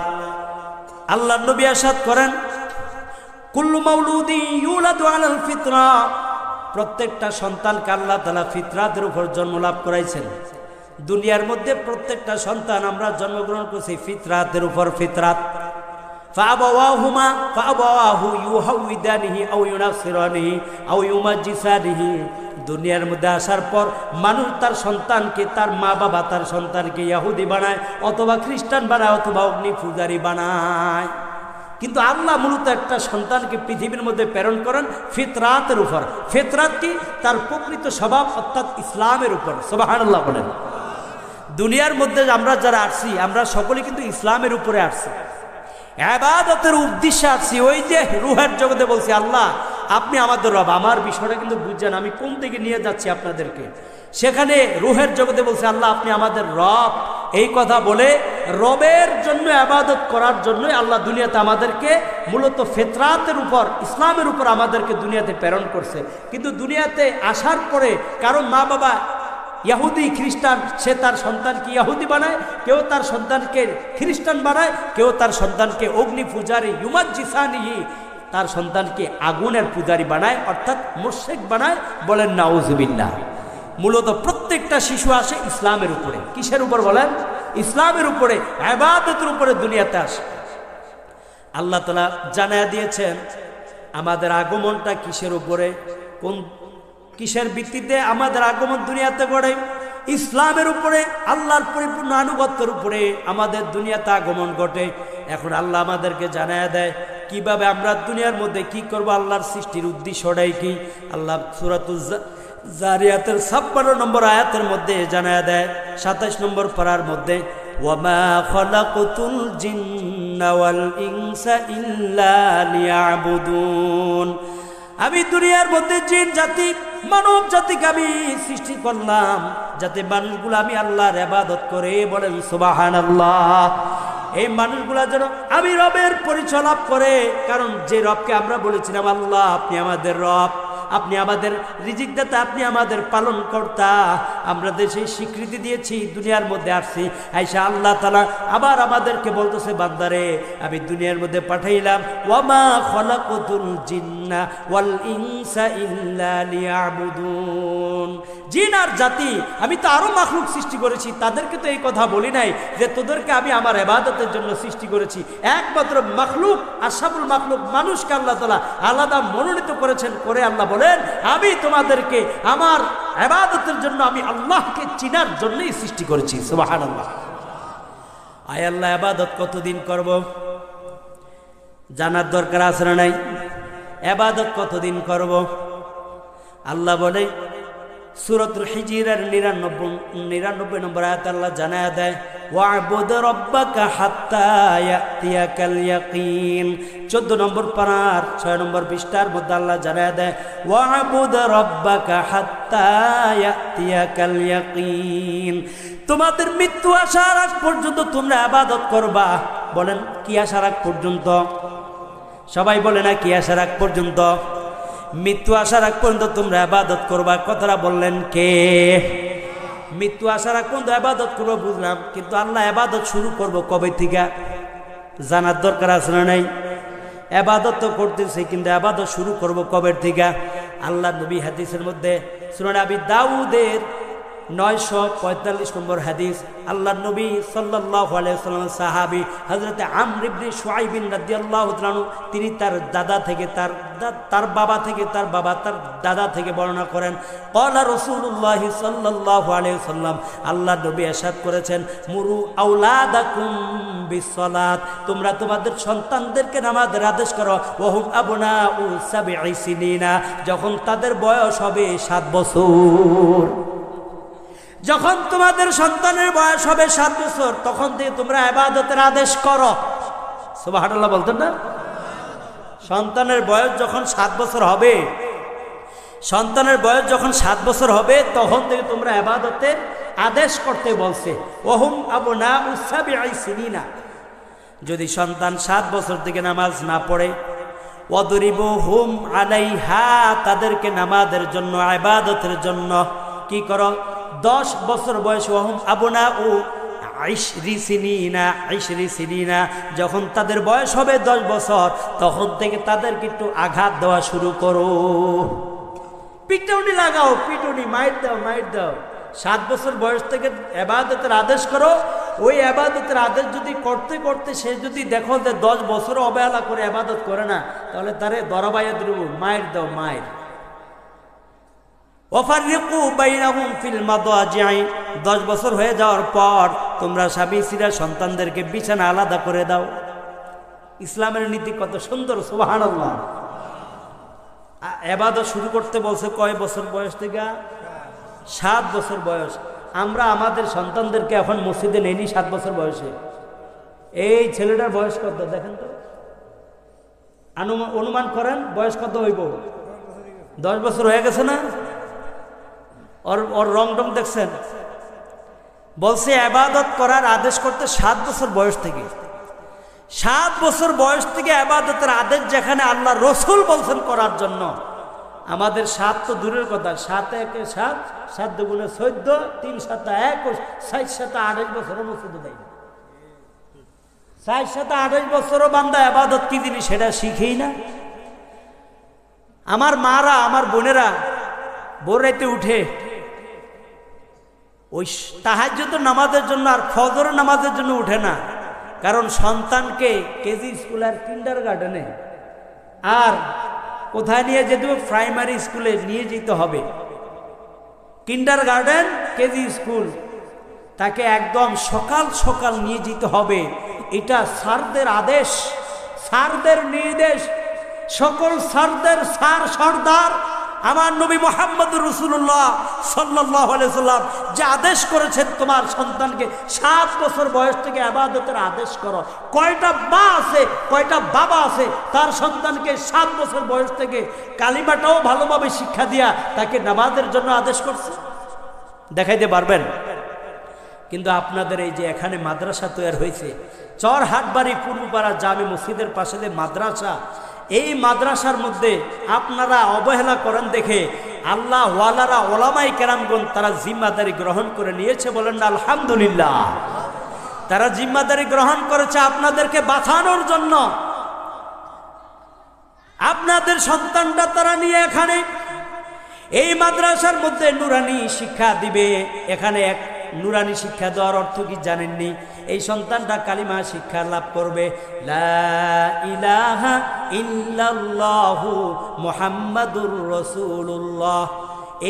আল্লাহর নবী ইরশাদ করেন, কুল্লু মাউলুদিন ইউলাদু আলাল ফিতরা, প্রত্যেকটা সন্তানকে আল্লাহ তাআলা ফিতরাতের উপর জন্ম লাভ করাইছেন। দুনিয়ার মধ্যে প্রত্যেকটা সন্তান আমরা জন্মগ্রহণ করছি ফিতরাতের উপর। ফিতরাত ফাআবাওয়াহু ইউহাউইদানিহি আও ইউনাসসিরানিহি আও ইউমাজ্জিসানিহি, দুনিয়ার মধ্যে আসার পর মানুষ তার সন্তানকে, তার মা বাবা তার সন্তানকে ইহুদি বানায়, অথবা খ্রিস্টান বানায়, অথবা অগ্নি পূজারী বানায়। কিন্তু আল্লাহ মূলত একটা সন্তানকে পৃথিবীর মধ্যে প্রেরণ করেন ফিতরাতের উপর। ফিতরাত কি? তার প্রকৃত স্বভাব, অর্থাৎ ইসলামের উপর। সুবহানাল্লাহ বলেন। দুনিয়ার মধ্যে আমরা যারা আসছি, আমরা সকলে কিন্তু ইসলামের উপরে আসছি, ইবাদতের উদ্দেশ্যে আসছি। ওই যে রূহের জগতে বলছি আল্লাহ আপনি আমাদের রব। আমার বিষয়টা কিন্তু বুঝছেন আমি কোন দিকে নিয়ে যাচ্ছি আপনাদেরকে। সেখানে রুহের জগতে বলছে আল্লাহ আপনি আমাদের রব। এই কথা বলে রবের জন্য ইবাদত করার জন্যই আল্লাহ দুনিয়াতে আমাদেরকে মূলত ফিতরাতের উপর, ইসলামের উপর আমাদেরকে দুনিয়াতে প্রেরণ করছে। কিন্তু দুনিয়াতে আসার পরে কারণ মা বাবা ইহুদি খ্রিস্টান, সে তার সন্তানকে ইহুদি বানায়, কেউ তার সন্তানকে খ্রিস্টান বানায়, কেউ তার সন্তানকে অগ্নি পূজারী ইউমাজ্জিসানিহি, তার সন্তানকে আগুনের পূজারী বানায়, অর্থাৎ মুশরিক বানায়। বলেন নাউজুবিল্লাহ। মূলত প্রত্যেকটা শিশু আসে ইসলামের উপরে। কিসের উপর বলেন? ইসলামের উপরে, ইবাদতের উপরে দুনিয়াতে আসে। আল্লাহ তাআলা জানায়া দিয়েছেন আমাদের আগমনটা কিসের উপরে, কোন কিসের ভিত্তিতে আমাদের আগমন দুনিয়াতে ঘটে? ইসলামের উপরে, আল্লাহর পরিপূর্ণ আনুগত্যের উপরে আমাদের দুনিয়াতে আগমন ঘটে। এখন আল্লাহ আমাদেরকে জানায়া দেয় কিভাবে আমরা দুনিয়ার মধ্যে কি করব, আল্লাহর সৃষ্টির উদ্দেশ্যটাই কি। আল্লাহ সূরাতুল জারিয়াতের 56 নম্বর আয়াতের মধ্যে জানায়া দেয়, 27 নম্বর পারার মধ্যে, ওয়ামা খালাকতুল জিন্না ওয়াল ইনসা ইল্লা লিয়াবুদুন। আমি দুনিয়ার মধ্যে জিন জাতি, মানব জাতিকে আমি সৃষ্টি করলাম যাতে মানুষগুলো আমি আল্লাহর ইবাদত করে। বলেন সুবহানাল্লাহ। এই মানুষগুলা যেন আমি রবের পরিচয় লাভ করে। কারণ যে রবকে আমরা বলেছিলাম আল্লাহ আপনি আমাদের রব, আপনি আমাদের রিজিক দাতা, আপনি আমাদের পালন কর্তা, আমরা সেই স্বীকৃতি দিয়েছি, দুনিয়ার মধ্যে আসছি। আইসা আল্লাহ তাআলা আবার আমাদেরকে বলতেছে বান্দারে আমি দুনিয়ার মধ্যে পাঠাইলাম, ওয়ামা খালাকতুল জিন্না ওয়াল ইনসা ইল্লা লিয়াবুদুন। জিন আর জাতি আমি তো আরো মাখলুক সৃষ্টি করেছি, তাদেরকে তো এই কথা বলি নাই যে তোদেরকে আমি আমার ইবাদতের জন্য সৃষ্টি করেছি। একমাত্র মাখলুক, আশরাফুল মাখলুক মানুষকে আল্লাহ তাআলা আলাদা মনোনীত করেছেন। করে আল্লাহ বলেন আমি তোমাদেরকে আমার ইবাদতের জন্য, আমি আল্লাহকে চিনার জন্যই সৃষ্টি করেছি। সুবহানাল্লাহ। আয় আল্লাহ ইবাদত কতদিন করব জানার দরকার আছে না নাই? ইবাদত কতদিন করব? আল্লাহ বলে সূরাতুল হিজরের 99 নম্বর আয়াতে আল্লাহ জানায়া দেয়, ওয়া'বুদ রাব্বাকা হাত্তা ইয়াতিয়াকাল ইয়াকিন। 14 নম্বর পারার 6 নম্বর পৃষ্ঠার মধ্যে আল্লাহ জানায়া দেয়, ওয়া'বুদ রাব্বাকা হাত্তা ইয়াতিয়াকাল ইয়াকিন। তোমাদের মৃত্যু আসার আগ পর্যন্ত তোমরা ইবাদত করবা। বলেন কি আসার আগ পর্যন্ত? সবাই বলে না কি আসার আগ পর্যন্ত? মৃত্যু আসার আগ পর্যন্ত তোমরা ইবাদত করবা। কথাটা বললেন কে? মৃত্যু আসার আগ পর্যন্ত ইবাদত করবো বুঝলাম, কিন্তু আল্লাহ ইবাদত শুরু করব কবে থেকে জানার দরকার আছে না নাই? ইবাদত তো করতেছি, কিন্তু ইবাদত শুরু করব কবে থেকে? আল্লাহ নবী হাদিসের মধ্যে সুনান আবি দাউদের 945 নম্বর হাদিস, আল্লাহ নবী সাল্লাল্লাহু আলাইহি ওয়াসাল্লাম সাহাবী হযরত আমর ইবনে শুআইব রাদিয়াল্লাহু তাআলা, তিনি তার দাদা থেকে তার বাবা থেকে তার দাদা থেকে বর্ণনা করেন, ক্বালা রাসূলুল্লাহ সাল্লাল্লাহু আলাইহি ওয়াসাল্লাম, আল্লাহ নবী ইরশাদ করেছেন, মুরু আওলাদাকুম বিসসালাত, তোমরা তোমাদের সন্তানদেরকে নামাজের আদেশ করো, ওয়াহুম আবনাউ সাবঈ সিনিনা, যখন তাদের বয়স হবে 7 বছর। যখন তোমাদের সন্তানের বয়স হবে 7 বছর তখন থেকে তোমরা ইবাদতের আদেশ করো। সুবহানাল্লাহ বলতেন না? সন্তানের বয়স যখন 7 বছর হবে, সন্তানের বয়স যখন 7 বছর হবে তখন থেকে তোমরা ইবাদতের আদেশ করতে বলছে। ওহুম আবনাউ সাবঈ সিনিনা, যদি সন্তান 7 বছর থেকে নামাজ না পড়ে, ওয়াদরিবুহুম আলাইহা, তাদেরকে নামাজের জন্য ইবাদতের জন্য কি করো? 10 বছর বয়স, ওহুম আবনাউ 20 সিনিনা, যখন তাদের বয়স হবে 10 বছর তখন থেকে তাদেরকে একটু আঘাত দেওয়া শুরু করো, পিটুনি লাগাও, পিটুনি, মাইর দাও। 7 বছর বয়স থেকে ইবাদতের আদেশ করো। ওই ইবাদতের আদেশ যদি করতে করতে সে যদি দেখো যে 10 বছর অবহেলা করে ইবাদত করে না, তাহলে তারে দরবাইয়া দিব, মাইর দাও, মাইর। ওয়াফারিকু বাইনাহুম ফিল মাদাজি'i, 10 বছর হয়ে যাওয়ার পর তোমরা স্বামী স্ত্রীরা সন্তানদেরকে বিছানা আলাদা করে দাও। ইসলামের নীতি কত সুন্দর! সুবহানাল্লাহ। ইবাদত শুরু করতে বলছে কয় বছর বয়স থেকে? 7 বছর বয়স। আমরা আমাদের সন্তানদেরকে এখন মসজিদে নেইনি 7 বছর বয়সে। এই ছেলেটার বয়স কত দেখেন তো, অনুমান করেন বয়স কত হইব? 10 বছর হয়ে গেছে না? ওর রং টং দেখছেন? বলছে ইবাদত করার আদেশ করতে 7 বছর বয়স থেকে। 7 বছর বয়স থেকে ইবাদতের আদেশ যেখানে আল্লাহ রসুল বলছেন করার জন্য, আমাদের 7 তো দূরের কথা, 7 একে 7, 7 দুগুণে 14, 3 7 21, 4 7 28 বছরও মসজিদে দেয় না। 4 7 28 বছরও বান্দা ইবাদত কি জিনিস সেটা শিখেই না। আমার মারা, আমার বোনেরা ভোর রাতে উঠে ওই তাহাজ্জুদ নামাজের জন্য আর ফজর নামাজের জন্য উঠে না, কারণ সন্তানকে কেজি স্কুল আর কিন্ডারগার্টেনে আর কোথায় নিয়ে যেতে হবে, প্রাইমারি স্কুলে নিয়ে যেতে হবে। কিন্ডারগার্টেন, কেজি স্কুল, তাকে একদম সকাল সকাল নিয়ে যেতে হবে। এটা স্যারদের আদেশ, স্যারদের নির্দেশ। সকল স্যারদের স্যার সর্দার আমার নবী মুহাম্মদুর রাসূলুল্লাহ সাল্লাল্লাহু আলাইহি সাল্লাম যে আদেশ করেছেন তোমার সন্তানকে 7 বছর বয়স থেকে ইবাদতের আদেশ করো। কয়টা মা আছে, কয়টা বাবা আছে তার সন্তানকে 7 বছর বয়স থেকে কালিমাটাও ভালোভাবে শিক্ষা দিয়া তাকে নামাজের জন্য আদেশ করছে? দেখাইতে পারবেন? কিন্তু আপনাদের এই যে এখানে মাদ্রাসা তৈরি হয়েছে, চরহাটবাড়ি পূর্বপাড়া জামে মসজিদের পাশে যে মাদ্রাসা, এই মাদ্রাসার মধ্যে আপনারা অবহেলা করেন দেখে আল্লাহ ওয়ালারা ওলামাই কেরামগণ তারা জিম্মাদারি গ্রহণ করে নিয়েছে। বলেন না আলহামদুলিল্লাহ? তারা জিম্মাদারি গ্রহণ করেছে আপনাদেরকে বাঁচানোর জন্য। আপনাদের সন্তানটা তারা নিয়ে এখানে এই মাদ্রাসার মধ্যে নুরানি শিক্ষা দিবে। এখানে এক নুরানি শিক্ষা দেওয়ার অর্থ কি জানেননি? এই সন্তানটা কালিমা শিক্ষা লাভ করবে, লা ইলাহা ইল্লাল্লাহু মুহাম্মাদুর রাসূলুল্লাহ।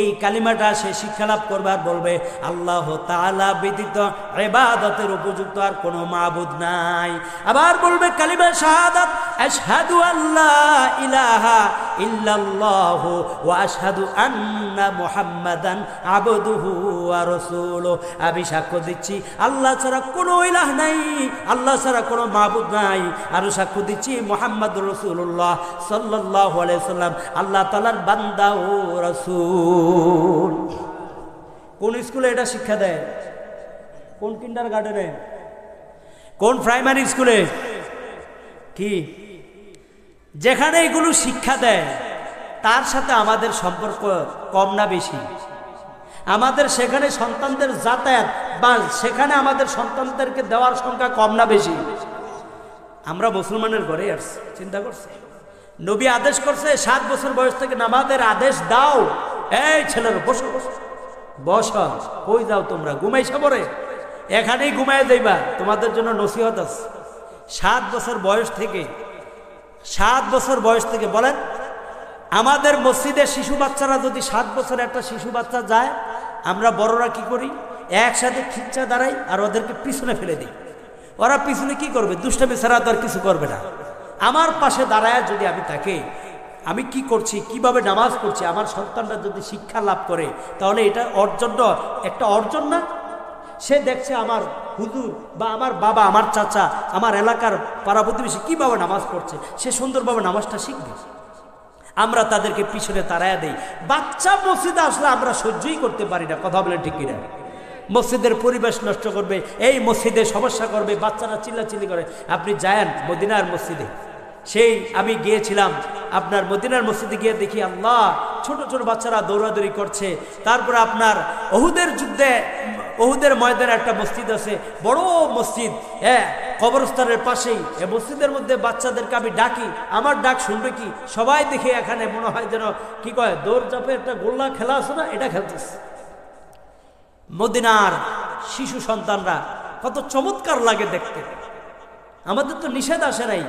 এই কালিমাটা সে শিক্ষা লাভ করবে আর বলবে আল্লাহ তাআলা ব্যতীত ইবাদতের উপযুক্ত আর কোনো মাবুদ নাই। আবার বলবে কালিমা শাহাদাত, আশহাদু আল্লা ইলাহা ইল্লাল্লাহু ওয়া আশহাদু আন্না মুহাম্মাদান আবদুহু ওয়া রাসূলুহু। আমি সাক্ষ্য দিচ্ছি আল্লাহ ছাড়া কোনো ইলাহ নাই, আল্লাহ ছাড়া কোনো মাবুদ নাই, আর সাক্ষ্য দিচ্ছি মুহাম্মদুর রাসূলুল্লাহ সাল্লাল্লাহু আলাইহি সাল্লাম আল্লাহ তাআলার বান্দা ও রাসূল। কোন স্কুলে এটা শিক্ষা দেয়? কোন কিন্ডারগার্টেনে? কোন প্রাইমারি স্কুলে? কি যেখানে এগুলো শিক্ষা দেয় তার সাথে আমাদের সম্পর্ক কম না বেশি? আমাদের সেখানে সন্তানদের যাতায়াত বা সেখানে আমাদের সন্তানদেরকে দেওয়ার সংখ্যা কম না বেশি? আমরা মুসলমানের ঘরে আসছি, চিন্তা করছি নবী আদেশ করছে 7 বছর বয়স থেকে নামাজের আদেশ দাও। এই ছেলের বসো বসো বসো, কই যাও তোমরা? ঘুমাইছো পরে? এখানেই ঘুমায় যাইবা, তোমাদের জন্য নসিহত আছে। 7 বছর বয়স থেকে, 7 বছর বয়স থেকে বলেন আমাদের মসজিদে শিশু বাচ্চারা যদি 7 বছর একটা শিশু বাচ্চা যায়, আমরা বড়রা কি করি? একসাথে খিচ্চা দাঁড়াই আর ওদেরকে পিছনে ফেলে দিই। ওরা পিছনে কি করবে? দুষ্টামি ছাড়া তো আর কিছু করবে না। আমার পাশে দাঁড়ায় যদি আমি তাকে আমি কি করছি, কিভাবে নামাজ পড়ছি, আমার সন্তানরা যদি শিক্ষা লাভ করে তাহলে এটা অর্জনটা একটা অর্জন না? সে দেখছে আমার হুজুর বা আমার বাবা, আমার চাচা, আমার এলাকার পাড়া প্রতিবেশী কীভাবে নামাজ পড়ছে, সে সুন্দরভাবে নামাজটা শিখবে। আমরা তাদেরকে পিছনে তাড়াইয়া দেই। বাচ্চা মসজিদে আসলে আমরা সহ্যই করতে পারি না, কথা বলে ঠিক কিনা? মসজিদের পরিবেশ নষ্ট করবে, এই মসজিদে সমস্যা করবে, বাচ্চারা চিল্লাচিল্লি করে। আপনি যায়েন মদিনার মসজিদে, সেই আমি গিয়েছিলাম আপনার মদিনার মসজিদে গিয়ে দেখি আল্লাহ ছোট ছোট বাচ্চারা দৌড়াদৌড়ি করছে। তারপরে আপনার ওহুদের যুদ্ধে ওহুদের ময়দানে একটা মসজিদ আছে, বড় মসজিদ, হ্যাঁ, কবরস্থানের পাশেই। এই মসজিদের মধ্যে বাচ্চাদেরকে আমি ডাকি, আমার ডাক শুনবে কি? সবাই দেখে এখানে মনে হয় যেন কি কয় দৌড় চাপে একটা গোল্লা খেলা আছে না, এটা খেলতেছে। মদিনার শিশু সন্তানরা কত চমৎকার লাগে দেখতে। আমাদের তো নিষেধ আসে নাই।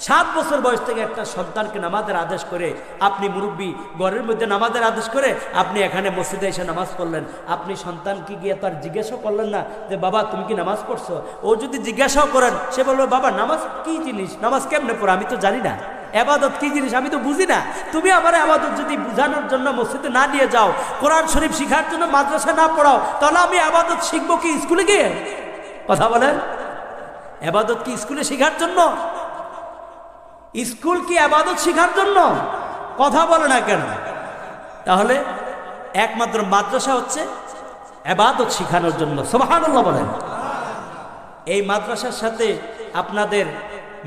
7 বছর বয়স থেকে একটা সন্তানকে নামাজের আদেশ করে, আপনি মুরব্বী ঘরের মধ্যে নামাজের আদেশ করে আপনি এখানে মসজিদে এসে নামাজ পড়লেন। আপনি সন্তানকে গিয়ে তার জিজ্ঞাসাও করলেন না যে বাবা তুমি কি নামাজ পড়ছো? ও যদি জিজ্ঞাসাও করেন, সে বলবে বাবা নামাজ কি জিনিস, নামাজ কেমনে পড়ো আমি তো জানি না, এবাদত কি জিনিস আমি তো বুঝি না। তুমি আমার এবাদত যদি বুঝানোর জন্য মসজিদে না নিয়ে যাও, কোরআন শরীফ শিখার জন্য মাদ্রাসা না পড়াও, তাহলে আমি এবাদত শিখবো কি স্কুলে গিয়ে? কথা বলেন, এবাদত কি স্কুলে শেখার জন্য? স্কুল কি আবাদত শেখার জন্য? কথা বলে না কেন? তাহলে একমাত্র মাদ্রাসা হচ্ছে ইবাদত শেখানোর জন্য। সুবহানাল্লাহ বলেন। এই মাদ্রাসার সাথে আপনাদের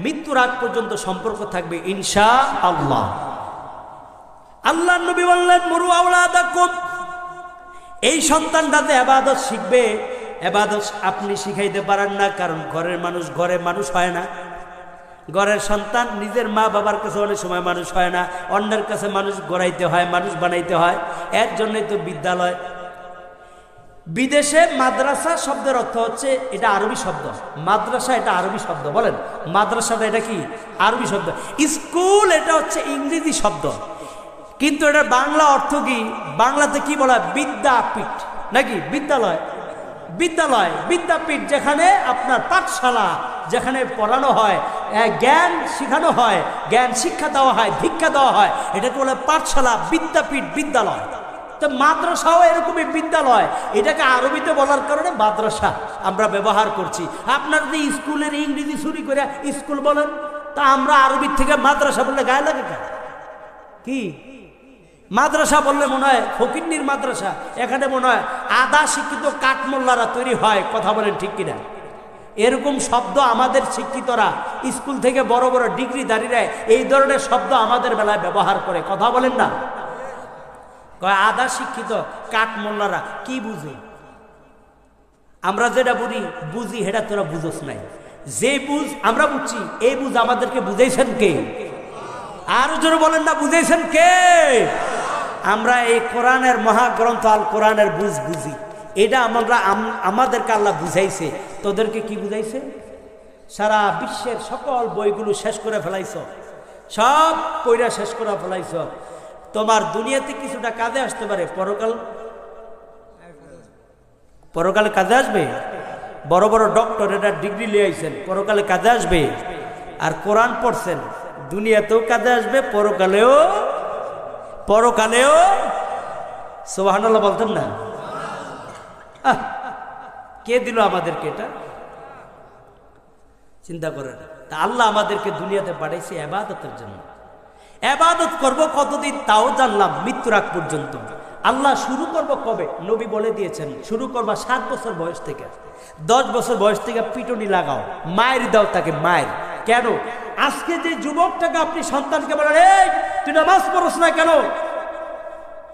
মৃত্যুর আগ পর্যন্ত সম্পর্ক থাকবে ইনশাআল্লাহ। আল্লাহর নবী বললেন মুরু আওলাদাকুম, এই সন্তানটা যে ইবাদত শিখবে, ইবাদত আপনি শিখাইতে পারেন না, কারণ ঘরের মানুষ হয় না। ঘরের সন্তান নিজের মা বাবার কাছে অনেক সময় মানুষ হয় না, অন্যের কাছে মানুষ গড়াইতে হয়, মানুষ বানাইতে হয়। এর জন্যই তো বিদ্যালয়। বিদেশে মাদ্রাসা শব্দের অর্থ হচ্ছে, এটা আরবি শব্দ। মাদ্রাসা এটা আরবি শব্দ। বলেন মাদ্রাসাটা এটা কি? আরবি শব্দ। স্কুল এটা হচ্ছে ইংরেজি শব্দ, কিন্তু এটা বাংলা অর্থ কি? বাংলাতে কি বলা? বিদ্যাপীঠ নাকি বিদ্যালয়? বিদ্যালয়, বিদ্যাপীঠ, যেখানে আপনার পাঠশালা, যেখানে পড়ানো হয়, জ্ঞান শিখানো হয়, জ্ঞান শিক্ষা দেওয়া হয়, ভিক্ষা দেওয়া হয়, এটাকে বলে পাঠশালা, বিদ্যাপীঠ, বিদ্যালয়। তো মাদ্রাসাও এরকমই বিদ্যালয়। এটাকে আরবিতে বলার কারণে মাদ্রাসা আমরা ব্যবহার করছি। আপনার যে স্কুলের ইংরেজি চুরি করে স্কুল বলেন, তা আমরা আরবির থেকে মাদ্রাসা বললে গায়ে লাগে কেন? কি মাদ্রাসা বললে মনে হয় ফকিন্নির মাদ্রাসা, এখানে মনে হয় আধা শিক্ষিত কাঠমোল্লারা তৈরি হয়। কথা বলেন ঠিক কিনা? এরকম শব্দ আমাদের শিক্ষিতরা স্কুল থেকে বড় বড় ডিগ্রিধারীরা এই ধরনের শব্দ আমাদের বেলায় ব্যবহার করে। কথা বলেন না? আধা শিক্ষিত কাঠমোল্লারা কি বুঝে? আমরা যেটা বুঝি সেটা তোরা বুঝোস নাই। যে বুঝ আমরা বুঝছি, এই বুঝ আমাদেরকে বুঝাইছেন কে? আরো জোরে বলেন না, বুঝাইছেন কে? আমরা এই কোরআনের মহাগ্রন্থ আল কোরআনের বুঝি। এটা আমাদেরকে আল্লাহ বুঝাইছে। তোদেরকে কি বুঝাইছে? সারা বিশ্বের সকল বইগুলো শেষ করে ফেলাইছ, সব পড়া শেষ করে ফেলাইছ। তোমার দুনিয়াতে কিছুটা কাজে আসতে পারে, পরকালে কাজে আসবে। বড় বড় ডক্টর এটা ডিগ্রি নিয়ে আইছেন, পরকালে কাজে আসবে। আর কোরআন পড়ছেন, দুনিয়াতেও কাজে আসবে, পরকালেও। সুবহানাল্লাহ বলতেন না? কে দিল আমাদেরকে এটা? চিন্তা করেন। তা আল্লাহ আমাদেরকে দুনিয়াতে পাঠাইছে ইবাদতের জন্য। ইবাদত করব কতদিন তাও জানলাম, মৃত্যুর আগ পর্যন্ত। আল্লাহ শুরু করব কবে? নবী বলে দিয়েছেন শুরু করবা 7 বছর বয়স থেকে। 10 বছর বয়স থেকে পিটুনি লাগাও, মায়ের দাও তাকে, মায়ের। কেন? আজকে যে যুবকটাকে আপনি সন্তানকে বলেন, এই তুই নামাজ পড়ছ না কেন,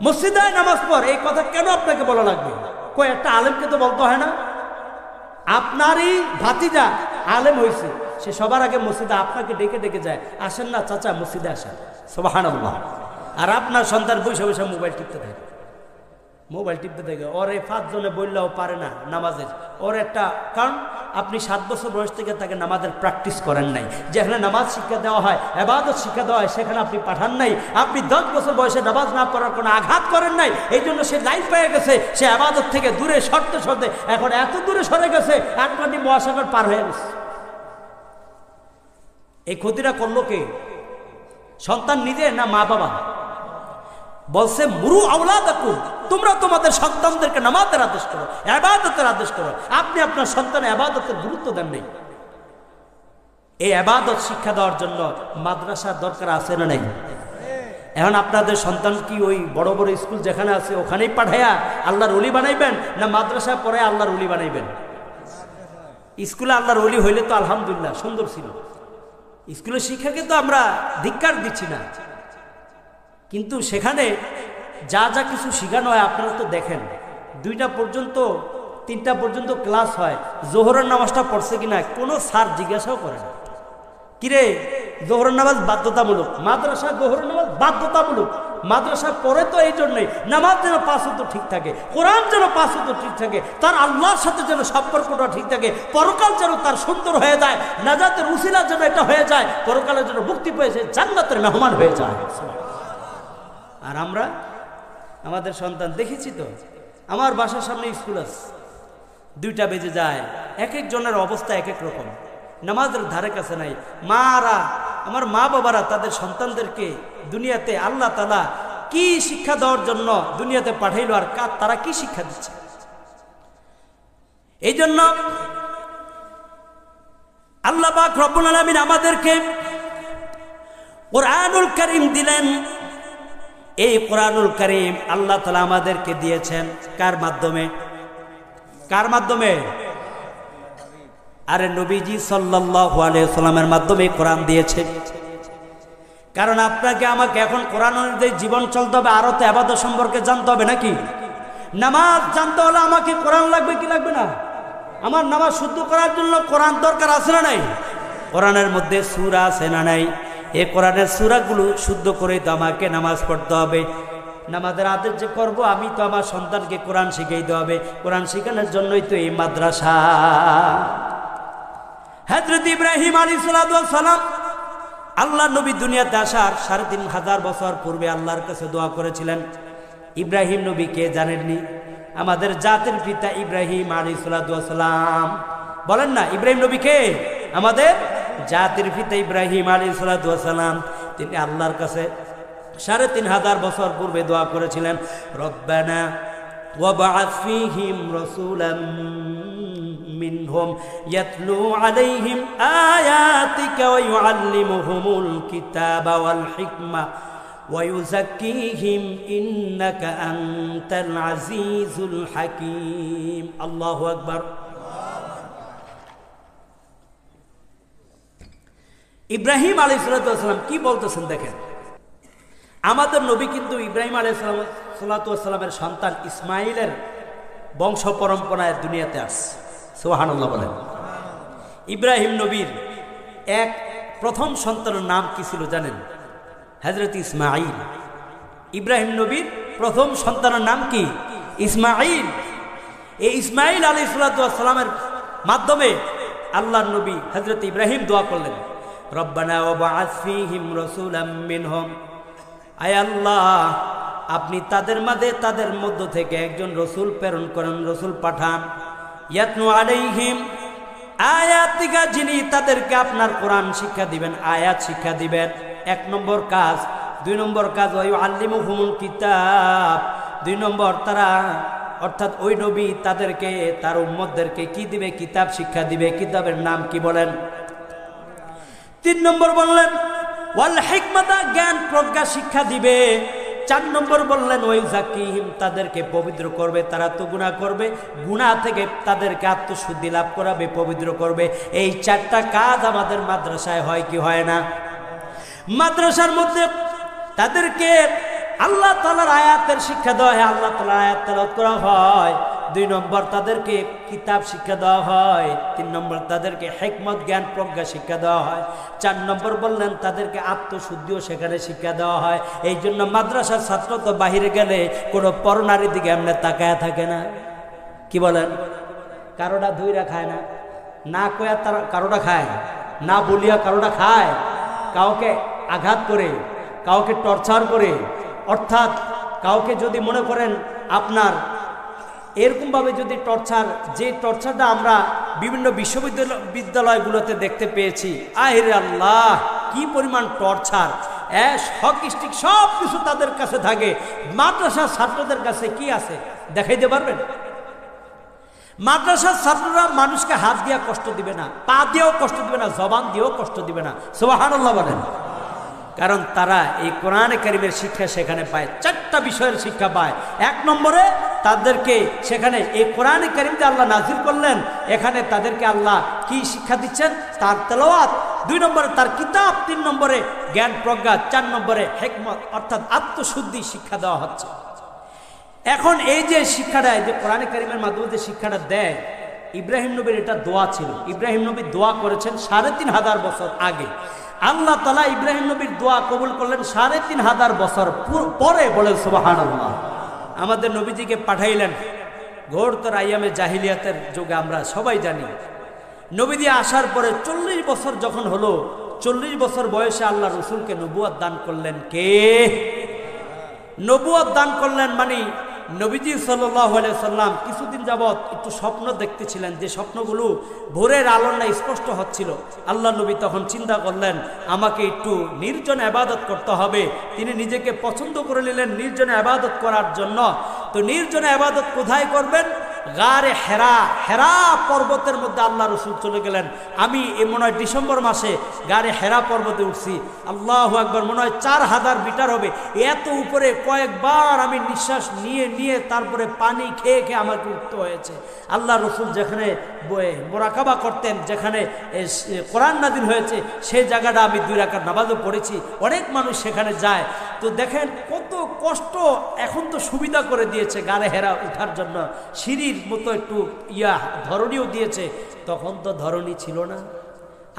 মসজিদে নামাজ পড়, এই কথা কেন আপনাকে বলা লাগবে? কই একটা আলেমকে তো বলতে হয় না? আপনারই ভাতিজা আলেম হয়েছে, সে সবার আগে মসজিদে আপনাকে ডেকে ডেকে যায়, আসেন না চাচা মসজিদে আসেন। সুবহানাল্লাহ। আর আপনার সন্তান বসে বসে মোবাইল টিপতে থাকে, ওরে 5 জনে বললেও পারে না নামাজের। ওর একটা কারণ, আপনি 7 বছর বয়স থেকে তাকে নামাজের প্র্যাকটিস করেন নাই। যেখানে নামাজ শিক্ষা দেওয়া হয়, ইবাদত শিক্ষা দেওয়া হয়, সেখানে আপনি পাঠান নাই। আপনি 10 বছর বয়সে নামাজ না পড়ার কোনো আঘাত করেন নাই। এই জন্য সে লাইফ পেয়ে গেছে, সে ইবাদত থেকে দূরে সরতে এখন এত দূরে সরে গেছে, আটলান্টিক মহাসাগর পার হয়ে গেছে। এই ক্ষতিটা করলো কে? সন্তান নিজে না মা বাবা? বলছে মুরু আওলাদাকুম, তোমরা তোমাদের সন্তানদেরকে নামাজের আদেশ করো, ইবাদতের আদেশ করো। আপনি আপনার সন্তানের ইবাদতের গুরুত্ব দেন নাই। এই ইবাদত শিক্ষা দেওয়ার জন্য মাদ্রাসার দরকার আছে না নাই? এখন আপনাদের সন্তান কি ওই বড় বড় স্কুল যেখানে আছে ওখানেই পাঠাইয়া আল্লাহর ওলি বানাইবেন, না মাদ্রাসায় পড়ে আল্লাহর ওলি বানাইবেন? স্কুলে আল্লাহর ওলি হইলে তো আলহামদুলিল্লাহ সুন্দর ছিল। স্কুলের শিক্ষাকে তো আমরা ধিক্কার দিচ্ছি না, কিন্তু সেখানে যা যা কিছু শেখানো হয় আপনারা তো দেখেন। 2টা পর্যন্ত 3টা পর্যন্ত ক্লাস হয়। জোহরের নামাজটা পড়ছে কিনা কোনো স্যার জিজ্ঞাসাও করে না। কিরে জোহরের নামাজ বাধ্যতামূলক, মাদ্রাসা জোহরের নামাজ বাধ্যতামূলক। মাদ্রাসা পড়ে তো এই জন্যই নামাজ যেন 5 ওয়াক্ত ঠিক থাকে, কোরআন যেন 5 ওয়াক্ত ঠিক থাকে, তার আল্লাহর সাথে যেন সম্পর্কটা ঠিক থাকে, পরকাল যেন তার সুন্দর হয়ে যায়, নাজাতের উসিলা যেন এটা হয়ে যায়, পরকালের জন্য মুক্তি পেয়েছে, জান্নাতের মেহমান হয়ে যায়। আর আমরা আমাদের সন্তান দেখেছি তো, আমার বাসার সামনে স্কুল আছে, 2টা বেজে যায়, এক একজনের অবস্থা এক এক রকম, নামাজের ধারে কাছে নাই। মারা, আমার মা বাবারা তাদের সন্তানদেরকে দুনিয়াতে আল্লাহ তাআলা কি শিক্ষা দেওয়ার জন্য দুনিয়াতে পাঠাইলো, আর তারা কি শিক্ষা দিচ্ছে? এই জন্য আল্লাহ পাক রব্বুল আলামিন আমাদেরকে কোরআনুল কারীম দিলেন। এই কোরআনুল কারীম আল্লাহ তাআলা আমাদেরকে দিয়েছেন কার মাধ্যমে? কার মাধ্যমে? আরে নবীজি সাল্লাল্লাহু আলাইহি ওয়াসাল্লামের মাধ্যমে কোরআন দিয়েছে। কারণ আপনাকে আমাকে এখন কোরআন অনুযায়ী জীবন চলতে হবে, আরো তো ইবাদত সম্পর্কে জানতে হবে নাকি? নামাজ জানতে হলে আমাকে কোরআন লাগবে কি লাগবে না? আমার নামাজ শুদ্ধ করার জন্য কোরআন দরকার আছে না নাই? কোরআনের মধ্যে সূরা আছে না নাই? এই কোরআনের সূরাগুলো শুদ্ধ করে তো আমাকে নামাজ পড়তে হবে। নামাজের আদেশ যে করবো, আমি তো আমার সন্তানকে কোরআন শিখাইতে হবে। কোরআন শেখানোর জন্যই তো এই মাদ্রাসা। হযরত ইব্রাহিম আলাইহিস সালাম আল্লাহ নবী দুনিয়াতে আসার ৩৫০০ বছর পূর্বে আল্লাহর কাছে দোয়া করেছিলেন। ইব্রাহিম নবী কে জানেননি? আমাদের জাতির পিতা ইব্রাহিম আলাইহিস সালাম। বলেন না, ইব্রাহিম নবী কে? আমাদের জাতির পিতা ইব্রাহিম আলাইহিস সালাম। তিনি আল্লাহর কাছে ৩৫০০ বছর পূর্বে দোয়া করেছিলেন, রব্বানা ওয়াবআথ ফীহিম রাসূলাম মিনহুম ইয়াতলু আলাইহিম আয়াতিকা ওয়া ইউআল্লিমুহুমুল কিতাবা ওয়াল হিকমা ওয়া ইউযাক্কিহিম ইন্নাকা আনতাল আজিজুল হাকীম। আল্লাহু আকবার। ইব্রাহিম আলাইহিস সালাম কি বলতেছেন দেখেন। আমাদের নবী কিন্তু ইব্রাহিম আলাইহিস সালামের সন্তান ইসমাইলের বংশ পরম্পরায় দুনিয়াতে আসছে। সুবহানাল্লাহ বলেন। ইব্রাহিম নবীর এক প্রথম সন্তানের নাম কি ছিল জানেন? হযরত ইসমাইল। ইব্রাহিম নবীর প্রথম সন্তানের নাম কি? ইসমাইল। এই ইসমাইল আলাইহিস সালামের মাধ্যমে আল্লাহর নবী হযরত ইব্রাহিম দোয়া করলেন, রব্বানা ওয়াবআথ ফীহিম রাসূলাম মিনহুম, আয় আল্লাহ আপনি তাদের মাঝে তাদের মধ্য থেকে একজন রসুল প্রেরণ করেন, রসুল পাঠান। ইয়াতলু আলাইহিম আয়াতিকা, যিনি তাদেরকে আপনার কোরআন শিক্ষা দিবেন, আয়াত শিক্ষা দিবেন। ১ নম্বর কাজ। ২ নম্বর কাজ ওয়া ইউআল্লিমুহুমুল কিতাব। ২ নম্বর তারা অর্থাৎ ওই নবী তাদেরকে তার উম্মতদেরকে কি দিবে? কিতাব শিক্ষা দিবে। কিতাবের নাম কি বলেন? ৩ নম্বর বললেন ওয়াল হিকমাতা, জ্ঞান প্রজ্ঞা শিক্ষা দিবে। ৪ নম্বর বললেন ওয়া ইউযাক্কিহিম, তাদেরকে পবিত্র করবে। তারা তো গুনাহ করবে, গুনাহ থেকে তাদেরকে আত্মশুদ্ধি লাভ করাবে, পবিত্র করবে। এই ৪টা কাজ আমাদের মাদ্রাসায় হয় কি হয় না? মাদ্রাসার মধ্যে তাদেরকে আল্লাহ তাআলার আয়াতের শিক্ষা দেওয়া হয়, আল্লাহ তাআলার আয়াত তেলাওয়াত করা হয়। ২ নম্বর তাদেরকে কিতাব শিক্ষা দেওয়া হয়। ৩ নম্বর তাদেরকে হিকমত জ্ঞান প্রজ্ঞা শিক্ষা দেওয়া হয়। ৪ নম্বর বললেন তাদেরকে আত্মশুদ্ধিও সেখানে শিক্ষা দেওয়া হয়। এই জন্য মাদ্রাসার ছাত্র তো বাহিরে গেলে কোনো পরনারীর দিকে এমনি তাকায়া থাকে না। কি বলেন? কারোটা ধুইরা খায় না, না কয়া তারা কারোটা খায়, না বলিয়া কারোটা খায়, কাউকে আঘাত করে, কাউকে টর্চার করে, অর্থাৎ কাউকে যদি মনে করেন আপনার এরকমভাবে যদি টর্চার, যে টর্চারটা আমরা বিভিন্ন বিশ্ববিদ্যালয়গুলোতে দেখতে পেয়েছি, আহিরে আল্লাহ কি পরিমাণ টর্চার, হক স্টিক সব কিছু তাদের কাছে থাকে। মাদ্রাসার ছাত্রদের কাছে কি আছে দেখাইতে পারবেন? মাদ্রাসার ছাত্ররা মানুষকে হাত দিয়া কষ্ট দিবে না, পা দিয়েও কষ্ট দিবে না, জবান দিয়েও কষ্ট দিবে না। সুবহানাল্লাহ বলেন। কারণ তারা এই কোরআনে কারীমের শিক্ষা সেখানে পায়, 4টা বিষয়ের শিক্ষা পায়। ১ নম্বরে তাদেরকে সেখানে এই কোরআনে কারীম যে আল্লাহ নাজিল করলেন, এখানে তাদেরকে আল্লাহ কি শিক্ষা দিচ্ছেন? তার তেলাওয়াত। ২ নম্বরে তার কিতাব। ৩ নম্বরে জ্ঞান প্রজ্ঞা। ৪ নম্বরে হিকমত অর্থাৎ আত্মশুদ্ধি শিক্ষা দেওয়া হচ্ছে। এখন এই যে শিক্ষাটা, এই যে কোরআনে কারীমের মাধ্যমে যে শিক্ষাটা দেয়, ইব্রাহিম নবীর এটা দোয়া ছিল। ইব্রাহিম নবী দোয়া করেছেন ৩৫০০ বছর আগে। আল্লাহ তাআলা ইব্রাহিম নবীর দোয়া কবুল করলেন ৩৫০০ বছর পরে। বলেন সুবহানাল্লাহ। আমাদের নবীজিকে পাঠাইলেন ঘোরতর আইয়ামে জাহিলিয়াতের যুগে, আমরা সবাই জানি। নবীজি আসার পরে ৪০ বছর যখন হলো, ৪০ বছর বয়সে আল্লাহ রসুলকে নবুয়ত দান করলেন। কে? নবুয়ত দান করলেন মানে নবীজি সাল্লাল্লাহু আলাইহি সাল্লাম কিছুদিন যাবৎ একটু স্বপ্ন দেখতেছিলেন, যে স্বপ্নগুলো ভোরের আলোর না স্পষ্ট হচ্ছিল। আল্লাহ নবী তখন চিন্তা করলেন আমাকে একটু নির্জনে ইবাদত করতে হবে। তিনি নিজেকে পছন্দ করে নিলেন নির্জনে ইবাদত করার জন্য। তো নির্জনে ইবাদত কোথায় করবেন? গারে হেরা, হেরা পর্বতের মধ্যে আল্লাহ রসুল চলে গেলেন। আমি মনে হয় ডিসেম্বর মাসে গারে হেরা পর্বতে উঠছি। আল্লাহু আকবার, মনে হয় 4000 মিটার হবে। এত উপরে কয়েকবার আমি নিঃশ্বাস নিয়ে নিয়ে তারপরে পানি খেয়ে খেয়ে আমাকে উঠতে হয়েছে। আল্লাহ রসুল যেখানে মোরাকাবা করতেন, যেখানে কোরআন নাযিল হয়েছে, সেই জায়গাটা আমি 2 রাকাত নামাজও পড়েছি। অনেক মানুষ সেখানে যায়। তো দেখেন কত কষ্ট। এখন তো সুবিধা করে দিয়েছে গারে হেরা উঠার জন্য, সিঁড়ির মতো একটু ধরনীও দিয়েছে। তখন তো ধরনী ছিল না।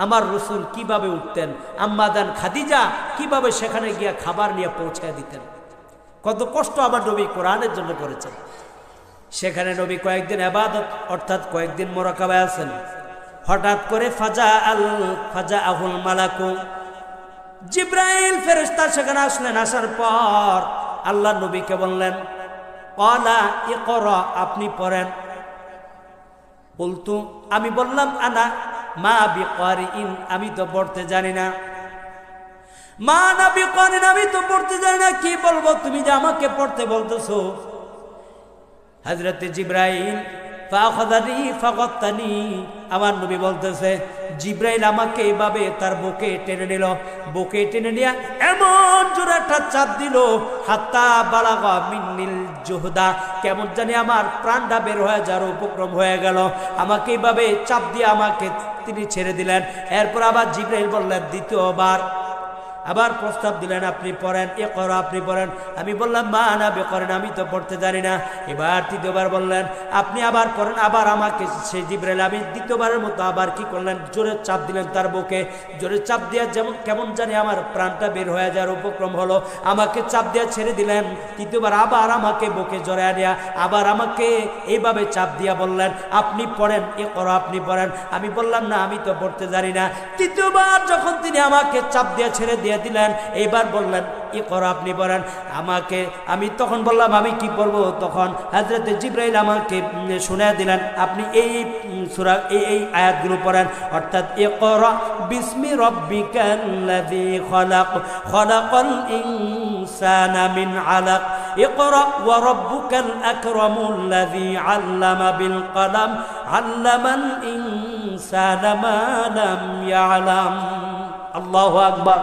আমার রসুল কিভাবে উঠতেন, আম্মা জান খাদিজা কিভাবে সেখানে গিয়া খাবার নিয়ে পৌঁছায় দিতেন। কত কষ্ট আমার নবী কোরআনের জন্য করেছেন। সেখানে নবী কয়েকদিন ইবাদত অর্থাৎ কয়েকদিন মোরাকাবায় আছেন। হঠাৎ করে ফাজা আহুল মালাকু, জিব্রাইল ফেরেশতা সেখানে আসলেন। আসার পর আল্লাহ নবীকে বললেন, ক্বালা ইকরা, আপনি পড়েন। বলতু, আমি বললাম, আনা মা বিকারিন, আমি তো পড়তে জানি না। মা না বিকারিন, আমি তো পড়তে জানি না, কি বলবো তুমি যে আমাকে পড়তে বলতেছো। হযরতে জিব্রাইল ফাখাযানি ফাগাত্তানি, আমার নবী বলতেছে জিব্রাইল আমাকে এইভাবে তার বুকে টেনে নিল। বুকে টেনে নিয়ে এমন জোরে একটা চাপ দিল, হাত্তা বালাগা মিন্নিল জুহদা, কেমন জানি আমার প্রাণটা বের হয়ে যাওয়ার উপক্রম হয়ে গেল। আমাকে এইভাবে চাপ দিয়ে আমাকে তিনি ছেড়ে দিলেন। এরপর আবার জিব্রাইল বললেন দ্বিতীয়বার, আবার প্রস্তাব দিলেন, আপনি পড়েন, ইকরা, আপনি পড়েন। আমি বললাম, মা না বেকরেন, আমি তো পড়তে জানি না। এবার তৃতীয়বার বললেন, আপনি আবার পড়েন। আবার আমাকে সেই জিব্রাইল, আমি দ্বিতীয়বারের মতো আবার কি করলেন, জোরে চাপ দিলেন তার বুকে। জোরে চাপ দিয়ে যেমন কেমন জানি আমার প্রাণটা বের হয়ে যাওয়ার উপক্রম হলো। আমাকে চাপ দিয়ে ছেড়ে দিলেন। তৃতীয়বার আবার আমাকে বুকে জড়ায় নিয়ে আবার আমাকে এইভাবে চাপ দিয়া বললেন, আপনি পড়েন, ইকরা, আপনি পড়েন। আমি বললাম, না, আমি তো পড়তে জানি না। তৃতীয়বার যখন তিনি আমাকে চাপ দিয়ে ছেড়ে দিয়ে দিলেন, এইবার বললেন, ইকরা, আপনি পড়েন। আমি তখন বললাম, আমি কি পড়বো? তখন হযরত জিব্রাইল আমাকে শুনিয়ে দিলেন, আপনি এই সূরা এই আয়াতগুলো পড়েন, অর্থাৎ ইকরা বিসমি রাব্বিকাল্লাযী খলাক, খলাকাল ইনসানা মিন আলাক, ইকরা ওয়া রাব্বুকাল আকরামুল্লাযী আল্লামা বিল কলম, আল্লামাল ইনসানা মা লাম ইয়ালাম। আল্লাহু আকবার।